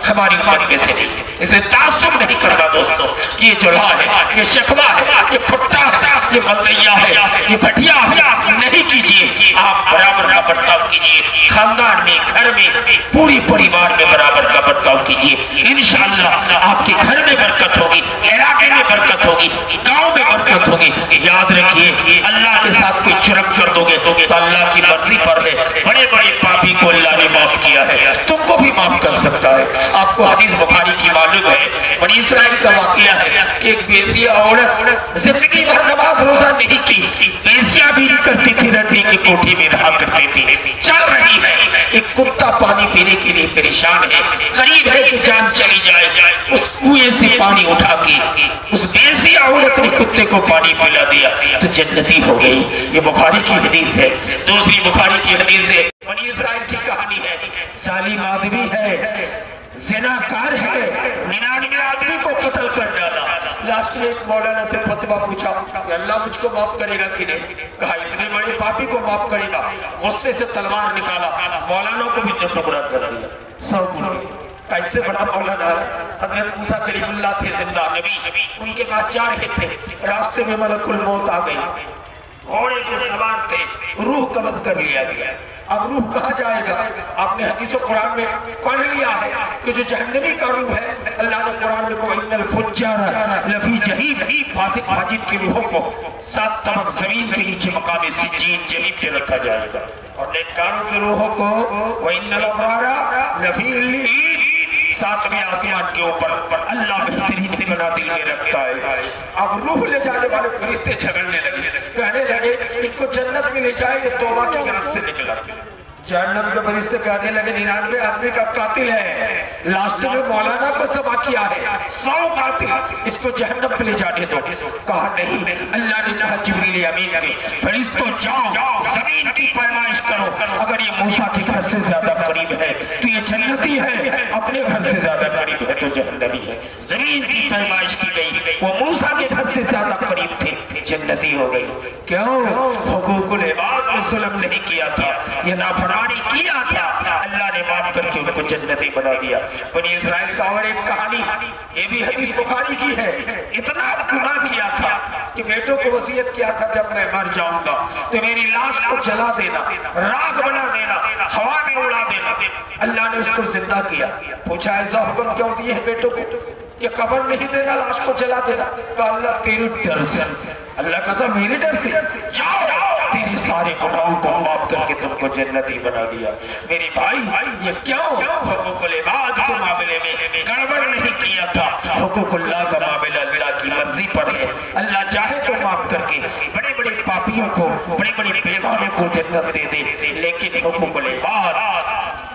हमारी उम्मत में से नहीं, इसे तासुब नहीं करना दोस्तों। ये जुल्हा है, ये शकवा है, ये खुट्टा है, ये मलदैया है, ये भटिया है, नहीं कीजिए। आप बराबर का बर्ताव कीजिए, खानदान में, घर में, पूरी परिवार में बराबर का बर्ताव कीजिए। इंशाअल्लाह आपके घर में बरकत होगी, इलाके में बरकत होगी, गांव में बरकत होगी। याद रखिए, अल्लाह के साथ कोई जुर्म कर दोगे तो अल्लाह की मर्जी पर है। बड़े बड़े पापी को अल्लाह ने माफ किया है, तुमको भी माफ कर सकता है। आपको हदीस बुखारी की मालूम है, बनी इस्राइल का वाकया है कि एक बेसिया औरत जिंदगी भर नमाज रोजा नहीं की, बेसिया भी नहीं करती थी, रड्डी की कोठी में रहा करती थी। चल रही है, एक कुत्ता पानी पीने के लिए परेशान है, करीब है कि जान चली जाए। उस कुएं से पानी उठा के उस बेसिया औरत ने कुत्ते को पानी पिला दिया तो जन्नती हो गई। ये बुखारी की हदीस है। दूसरी बुखारी की हदीस है, बनी इस्राइल की कहानी है। जालिम आदमी है, ज़िनाकार है, 99 आदमी को कत्ल कर डाला। लास्ट में एक मौलाना से फतवा पूछा कि अल्लाह मुझको माफ करेगा कि नहीं? कहा इतने बड़े पापी को माफ करेगा। गुस्से से तलवार निकाला, मौलाना को भी टुकड़ा कर दिया। 100 गुना कैसे बड़ा मौलाना है। हजरत मूसा कलीमुल्लाह थे, जिंदा नबी, उनके पास जा रहे थे, रास्ते में मलकुल मौत आ गई, घोड़े के सवार थे, रूह कब्ज कर लिया गया। अब रूह कहाँ जाएगा? आपने हदीस कुरान में पढ़ लिया है कि जो जहन्नमी का रूह है, अल्लाह ने कुरान में को इन्नल फुज्जार लफी जहीम, फासिक फाजिर की रूहों को 7 तबक जमीन के नीचे मकाम सिज्जीन जहीम पे रखा जाएगा, और नेककारों की रूहों को व इन्नल अबरारा लफी इल्लीन, 7वें आसमान के ऊपर अल्लाह बेहतरीन बना दिल में रखता है। अब रूह ले जाने वाले फरिश्ते झगड़ने लगे, कहने लगे इनको जन्नत में ले जाए, ये तौबा की गरज से निकला। जहन्नम के फरिश्ते कहने लगे 99 आदमी का कातिल है, लास्ट में मौलाना को सबा किया है, 100 कातिल, इसको जहन्नम पे ले जाने दो। कहा नहीं, अल्लाह ने कहा जिब्रील अमीन के फरिश्तों जाओ जमीन की पैमाइश करो, अगर ये मूसा के घर से ज्यादा करीब है तो ये जन्नती है, अपने घर से ज्यादा करीब है तो जहन्नमी है। जमीन की पैमाइश की गई, वो मूसा के घर से ज्यादा करीब थे, जन्नती हो गई। क्यों? हुकूकुल इबाद में जुल्म नहीं किया था, ये नाफरमानी किया था, अल्लाह ने माफ करके उनको जन्नती बना दिया। बनी इस्राइल का और एक कहानी, ये भी हदीस बुखारी की है। इतना गुनाह किया था कि बेटों को वसीयत किया था जब मैं मर जाऊंगा तो मेरी लाश को जला देना, राख बना देना, हवा में उड़ा देना। अल्लाह ने उसको जिंदा किया। पूछा ऐसा हुक्म क्यों दिए है बेटों को कि कब्र नहीं देना, लाश को जला देना? तो अल्लाह तेरे डर से, अल्लाह कहता मेरे डर से, जाओ तेरे सारे गुनाहों को माफ करके तुमको जन्नती बना दिया। मेरे भाई ये क्यों? हुकूकुल इबाद के मामले में गड़बड़ नहीं किया था, हुकूकुल्लाह का मामला अल्लाह की मर्जी पर है। अल्लाह चाहे तो माफ करके बड़े बड़े पापियों को, बड़े बड़े बेगानों को जन्नत दे दे, लेकिन हुकूकुल इबाद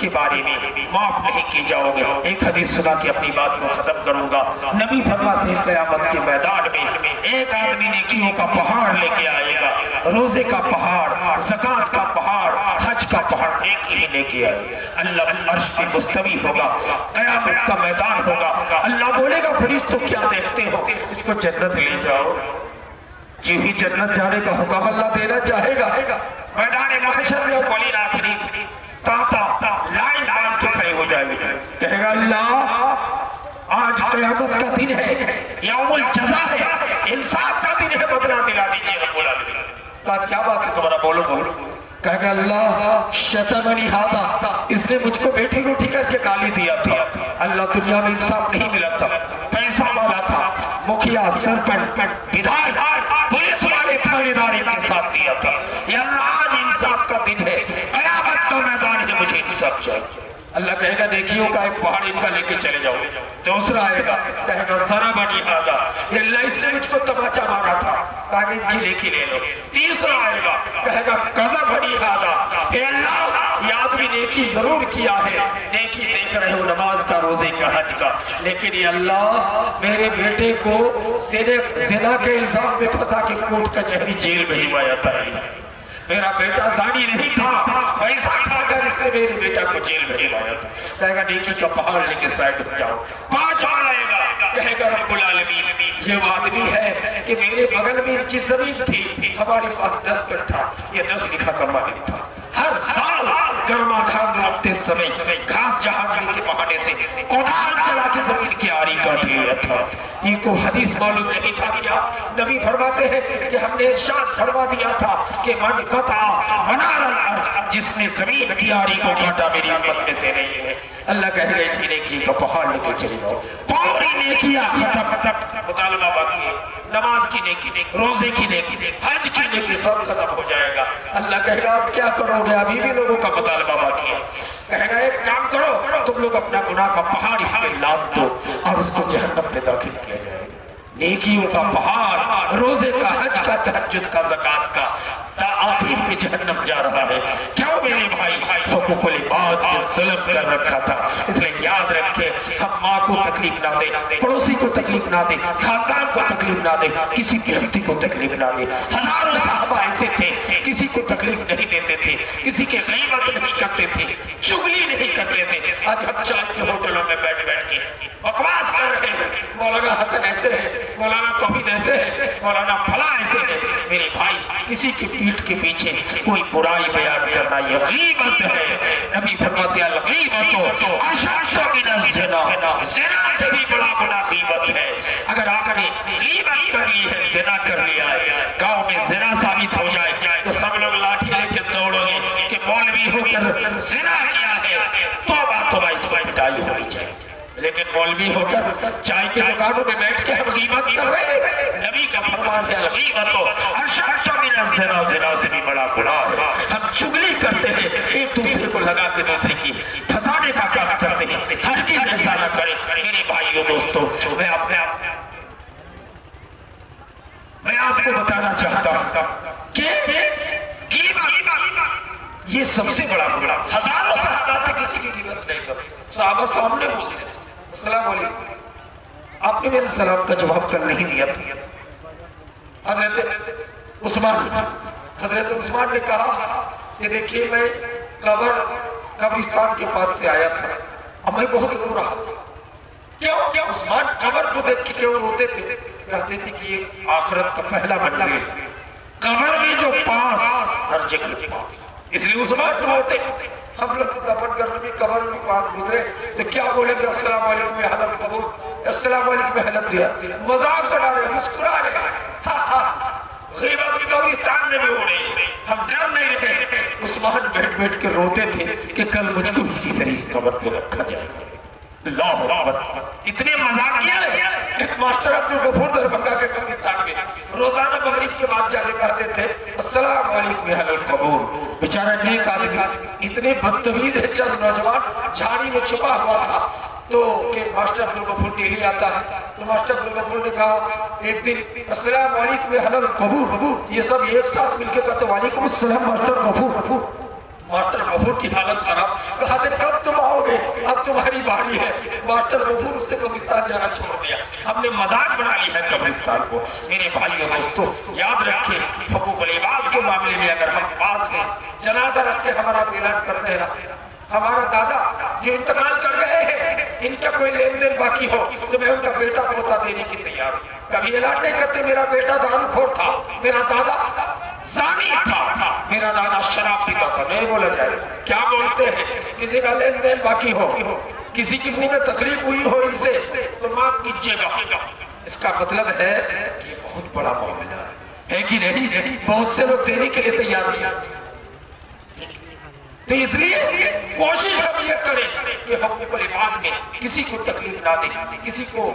के बारे में माफ नहीं किए जाओगे। एक हदीस सुना के अपनी बात को खत्म करूंगा। नबी फरमाते हैं क़यामत के मैदान में एक आदमी नेकियों का पहाड़ लेके आएगा, रोजे का पहाड़, ज़कात का पहाड़, हज का पहाड़ नेकी ही लेके आए। अल्लाह अर्श पे मुस्तवी होगा, क़यामत का मैदान होगा। अल्लाह बोलेगा फरिश्तों क्या देखते हो? इसको जन्नत ले जाओ। जी ही जन्नत जाने का हुक्म अल्लाह देना चाहेगा। मैदान महशर में बोली आखिरी ताता लाइन बांध के खड़े हो जाएंगे, कहेगा अल्लाह आज क़यामत का दिन है, यौमुल जज़ा है, इंसाफ का दिन है, बदला दिला दीजिए रब्बुल आलमीन। कहा क्या बात है तुम्हारा, बोलो बोलो। कहेगा अल्लाह शतमनी हादा, इसने मुझको बैठी रोटी करके गाली दिया था। अल्लाह दुनिया में इंसाफ नहीं मिला था, पैसा वाला था, मुखिया, सरपंच, विधायक, पुलिस वाले, थानेदार इनके साथ दिया था। आज इंसाफ का दिन है, कयामत का मैदान है, मुझे इंसाफ चाहिए। अल्लाह कहेगा नेकियों का एक पहाड़ इनका लेके चले जाओ। दूसरा आएगा कहेगा जरा बनी हाजा, अल्लाह इसने मुझको तमाचा मारा था, कहेगा इनकी नेकी ले लो। तीसरा आएगा कहेगा कज़ा बनी हाजा, अल्लाह ये आदमी नेकी जरूर किया है, नेकी देख रहे हो, नमाज का, रोजे का, हज का, लेकिन ये अल्लाह मेरे बेटे को ज़िना के इल्जाम में फंसा के कोर्ट कचहरी जेल में भिजवाया था। मेरा बेटा जानी नहीं था, पैसा खाकर इसने मेरे बेटा को जेल में भिजवाया था। कहेगा नेकी का पहाड़ लेके साइड हो जाओ। पांचवा आएगा कहेगा रब्बुल आलमीन ये वो आदमी है कि मेरे बगल में इनकी जमीन थी, हमारे पास 10 कट्ठा, ये 10 बीघा का मालिक था। हर साल गर्मा घाम रखते समय घास झाड़ने के बहाने से कोदाल चला के जमीन की आरी काट लिया था। इनको हदीस मालूम नहीं था क्या? नबी फरमाते हैं कि हमने इरशाद फरमा दिया था कि मन कता मनारल अर्द, जिसने जमीन की आरी को काटा मेरी उम्मत में से नहीं है। अल्लाह कहेगा इनकी नेकी का पहाड़ लेके चले जाओ। पूरी नेकियां खत्म, मुतालबा बाकी है, नमाज की नेकी, रोजे की नेकी, हज की नेकी, सब खत्म हो जाएगा। अल्लाह कहेगा आप क्या करोगे, अभी भी लोगों का मुतालबा बाकी है। कहेगा एक काम करो, तुम लोग अपना गुनाह का पहाड़ इस पे लाद दो और उसको जहन्नम पे दाखिल किया जाए। नेकियों का पहाड़, रोजे का, हज का, तहज्जुद का, ज़कात का, आखिर में जहन्नम जा रहा है। क्यों मेरे भाई, हुकूकुल इबाद पे जुल्म कर रखा था। इसलिए याद रखे, हम माँ को तकलीफ ना दे, पड़ोसी को तकलीफ ना दे, खानदान को तकलीफ ना दे, किसी व्यक्ति को तकलीफ ना दे। हजारों साहबा ऐसे थे, किसी को तकलीफ नहीं देते थे, किसी के गीबत नहीं करते थे, चुगली नहीं करते थे। आज हम चाय के होटलों में बैठ बैठ के बकवास कर रहे हैं, मौलाना हसन ऐसे है, मौलाना तौहीद ऐसे है, मौलाना फला ऐसे है। मेरे भाई किसी की पीठ के पीछे कोई बुराई बयान करना ये गीबत है। नबी फरमाते हैं गीबत अशद्दु मिनल ज़िना, ज़िना से भी बड़ा गुनाह गीबत है। अगर आपने गीबत कर ली है, ज़िना कर लिया है, गांव में ज़िना साबित हो जाए तो सब लोग लाठी लेके दौड़ोगे कि मौलवी होकर ज़िना किया है, तौबा इस पर पिटाई होनी चाहिए। लेकिन मौलवी होकर चाय की दुकानों में बैठ के हम गीबत कर रहे हैं। नबी का फरमान है गीबत अशद्दु मिनल ज़िना, ज़िना से भी बड़ा गुनाह है। हम चुगली करते हैं, एक दूसरे को लगा के दूसरे की फंसाने का काम करते हैं। हर किसी ऐसा न करे। मेरे भाइयों दोस्तों, मैं आपको बताना चाहता हूँ कि गीबत ये सबसे बड़ा गुनाह। हजारों सहाबा थे, किसी की गीबत नहीं करते। सहाबा सामने बोलते अस्सलाम वालेकुम, आपने मेरे सलाम का जवाब कर नहीं दिया था। हजरत उस्मान ने कहा कि देखिए मैं कब्रिस्तान के पास से आया था और मैं बहुत रो रहा था। क्यों? उस्मान कब्र को देख के क्यों रोते थे? कहते थे कि ये आखिरत का पहला मंजिल, कब्र में जो पास हर जगह पास, इसलिए उस्मान रोते थे। हम लोग तो दफन करने में कब्र में पास गुजरे तो क्या बोलेंगे, अस्सलाम वालेकुम में हलत कबूल, अस्सलाम वालेकुम में हलत दिया, मजाक बना रहे, मुस्कुरा रहे। गीबत भी कब्रिस्तान में भी हो रही है, हम डर नहीं रहे। उस्मान बैठ बैठ के रोते थे कि कल मुझको इसी तरह इस कब्र पे रखा जाएगा। अल्लाहु अकबर, इतने मजाकिया है। एक मास्टर अब्दुल गफूर दरभंगा के कब्रिस्तान में रोजाना मगरिब के बाद जाके कहते थे अस्सलाम वालेकुम अहलुल कबूर। बेचारा नेक आदमी, इतने बदतमीज है। जब नौजवान झाड़ी में छुपा हुआ था तो कि मास्टर अब्दुल गफूर डेली आता है, तो मास्टर अब्दुल गफूर ने कहा एक दिन अस्सलाम वालेकुम अहलुल कबूर। ये सब एक साथ मिलकर कहते वालेकुम अस्सलाम मास्टर गफूर। मास्टर गफूर की हालत खराब, कहा थे कब तुम आओगे, अब तुम्हारी बारी है। मास्टर गफूर उससे कब्रिस्तान जाना छोड़ दिया। हमने मजाक बना लिया है कब्रिस्तान को। मेरे भाइयों दोस्तों, याद रखें, हुकूकुल इबाद के मामले में अगर हम पास हैं, जनाजा रख के हमारा ऐलान करते हैं, हमारा दादा जो इंतकाल कर गए हैं, इनका कोई लेन देन बाकी हो तो मैं उनका बेटा पोता देने की तैयार हूँ। कभी ऐलान नहीं करते मेरा बेटा दारूखोर था, मेरा दादा ज़ानी था, मेरा दादा शराब पीता था, नहीं बोला जाए। क्या बोलते हैं? किसी का लेन देन बाकी हो, किसी की मुंह में तकलीफ हुई हो इनसे तो माफ कीजिएगा, इसका मतलब है ये बहुत बड़ा मामला है कि नहीं? बहुत से लोग देने के लिए तैयार नहीं। तो इसलिए कोशिश हम ये करें कि हम परिवार में किसी को तकलीफ ना दें, किसी को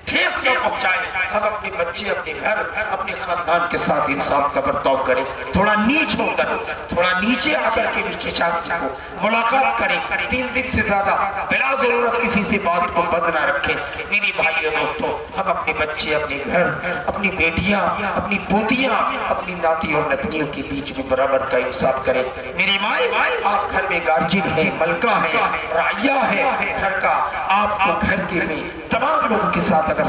ठेस न पहुंचाए। हम अपने बच्चे, अपने घर, अपने खानदान के साथ इंसाफ का बर्ताव करें। थोड़ा नीच होकर, थोड़ा नीचे आकर के भी चेचाकी को मुलाकात करें। 3 दिन से ज्यादा बिला जरूरत किसी से बात को बंद ना रखें। मेरी भाइयों दोस्तों, हम अपने बच्चे, अपने घर, अपनी बेटियां, अपनी पोतियां, अपनी नाती और नतनियों के बीच में बराबर का इंसाफ करें। मेरी माए, आप घर में गार्जियन है, मलका है, राया है घर का, आपको घर के में तमाम लोगों के साथ अगर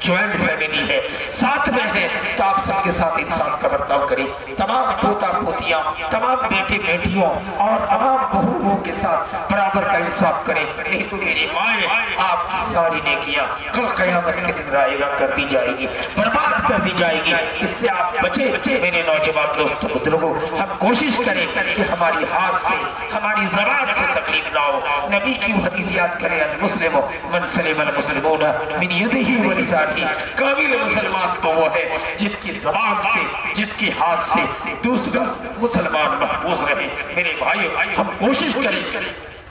ज्वाइंट फैमिली है, साथ में है, तो आप सबके साथ इंसान का बर्ताव करें। तमाम पोता पोतियां, तमाम बेटे बेटियों और तमाम बहुओं के साथ बराबर का इंसाफ करें। नहीं तो मेरी माए, आपकी सारी नेकियां कल कयामत के दिन रायगा कर दी जाएगी, बर्बाद कर दी जाएगी। इससे आप बचे। मेरे नौजवान दोस्तों, बुजुर्गों, हम कोशिश करें कि हमारी हाथ से, हमारी ज़बान से तकलीफ ना हो। नबी की हदीस याद करें, अल मुस्लिम मन सलिमल मुस्लिमून मिन यदिही व लिसानिही। कामिल मुसलमान तो वो है जिसकी ज़बान से, जिसकी हाथ से दूसरा मुसलमान महफूज रहे। मेरे भाइयों, हम कोशिश करें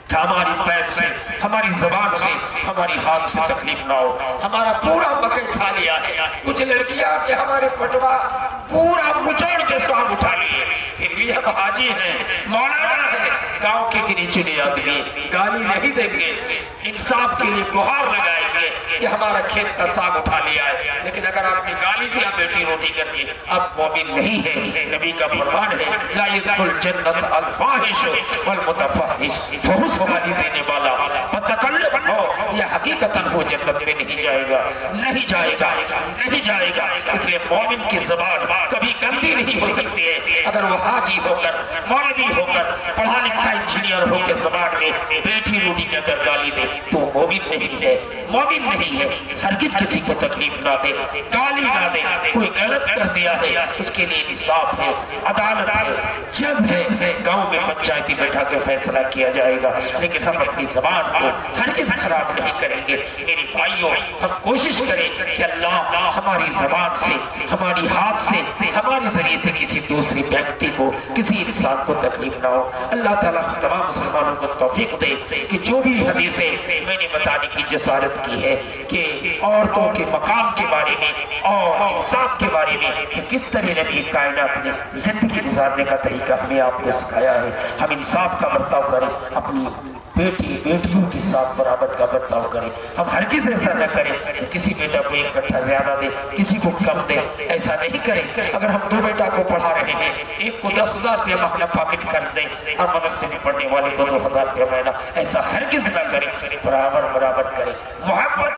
कि हमारी पैर से, हमारी ज़बान से, हमारी हाथ से तकलीफ ना हो। हमारा पूरा मकई खा लिया है। कुछ लड़कियां के हमारे पटवा पूरा मुचड़ के स्वाद उठा लिए, फिर भी हम हाजी हैं, मौलाना है, गांव के गिने चुने आदमी गाली नहीं देंगे, इंसाफ के लिए गुहार लगाएंगे कि हमारा खेत का साग उठा लिया है। लेकिन अगर आपने गाली दिया बेटी रोटी करके, अब मोमिन नहीं है। नबी का फरमान है, ला यदखुल जन्नत अल फाहिश वल मुतफहिश। फहुश गाली देने वाला मुतकल्लिम हो या हकीकतन हो, जन्नत में नहीं जाएगा, नहीं जाएगा, नहीं जाएगा। इसलिए मोमिन की ज़बान कभी गंदी नहीं हो सकती है। अगर वो हाजी होकर, मौलवी होकर, पढ़ा लिखा इंजीनियर होकर ज़बान में बेटी रोटी के अगर गाली दे तो मोमिन नहीं है, मोमिन नहीं है। हरगिज किसी को तकलीफ ना दे, गाली ना दे। कोई गलत कर दिया है, उसके लिए इंसाफ है, अदालत है, जज है, गांव में पंचायती बैठा के फैसला किया जाएगा। लेकिन हम अपनी ज़बान को हरगिज खराब नहीं करेंगे। मेरे भाइयों, हम कोशिश करें कि अल्लाह हमारी ज़बान से, हमारी हाथ से, हमारे जरिए से किसी दूसरे व्यक्ति को, किसी इंसान को तकलीफ ना हो। अल्लाह ताला तमाम मुसलमानों को तौफीक दे कि जो भी हदीसें मैंने बताने की जसारत की है कि औरतों के मकाम के बारे में और इंसाफ के बारे में कि किस तरह नबी कायनात ने जिंदगी गुजारने का तरीका हमें आपको सिखाया है। हम इंसाफ का बर्ताव करें, अपनी बेटियों के साथ बराबर का बर्ताव करें। हम हरगिज़ ऐसा न करें कि किसी बेटा को 1 कट्ठा ज्यादा दे, किसी को कम दे, ऐसा नहीं करें। अगर हम 2 बेटा को पढ़ा रहे हैं, एक को 10,000 रुपया महीना पॉकेट खर्च दें और मदरसे में पढ़ने वाले को 2,000 रुपया महीना, ऐसा हरगिज़ न करें। बराबर करें, मोहब्बत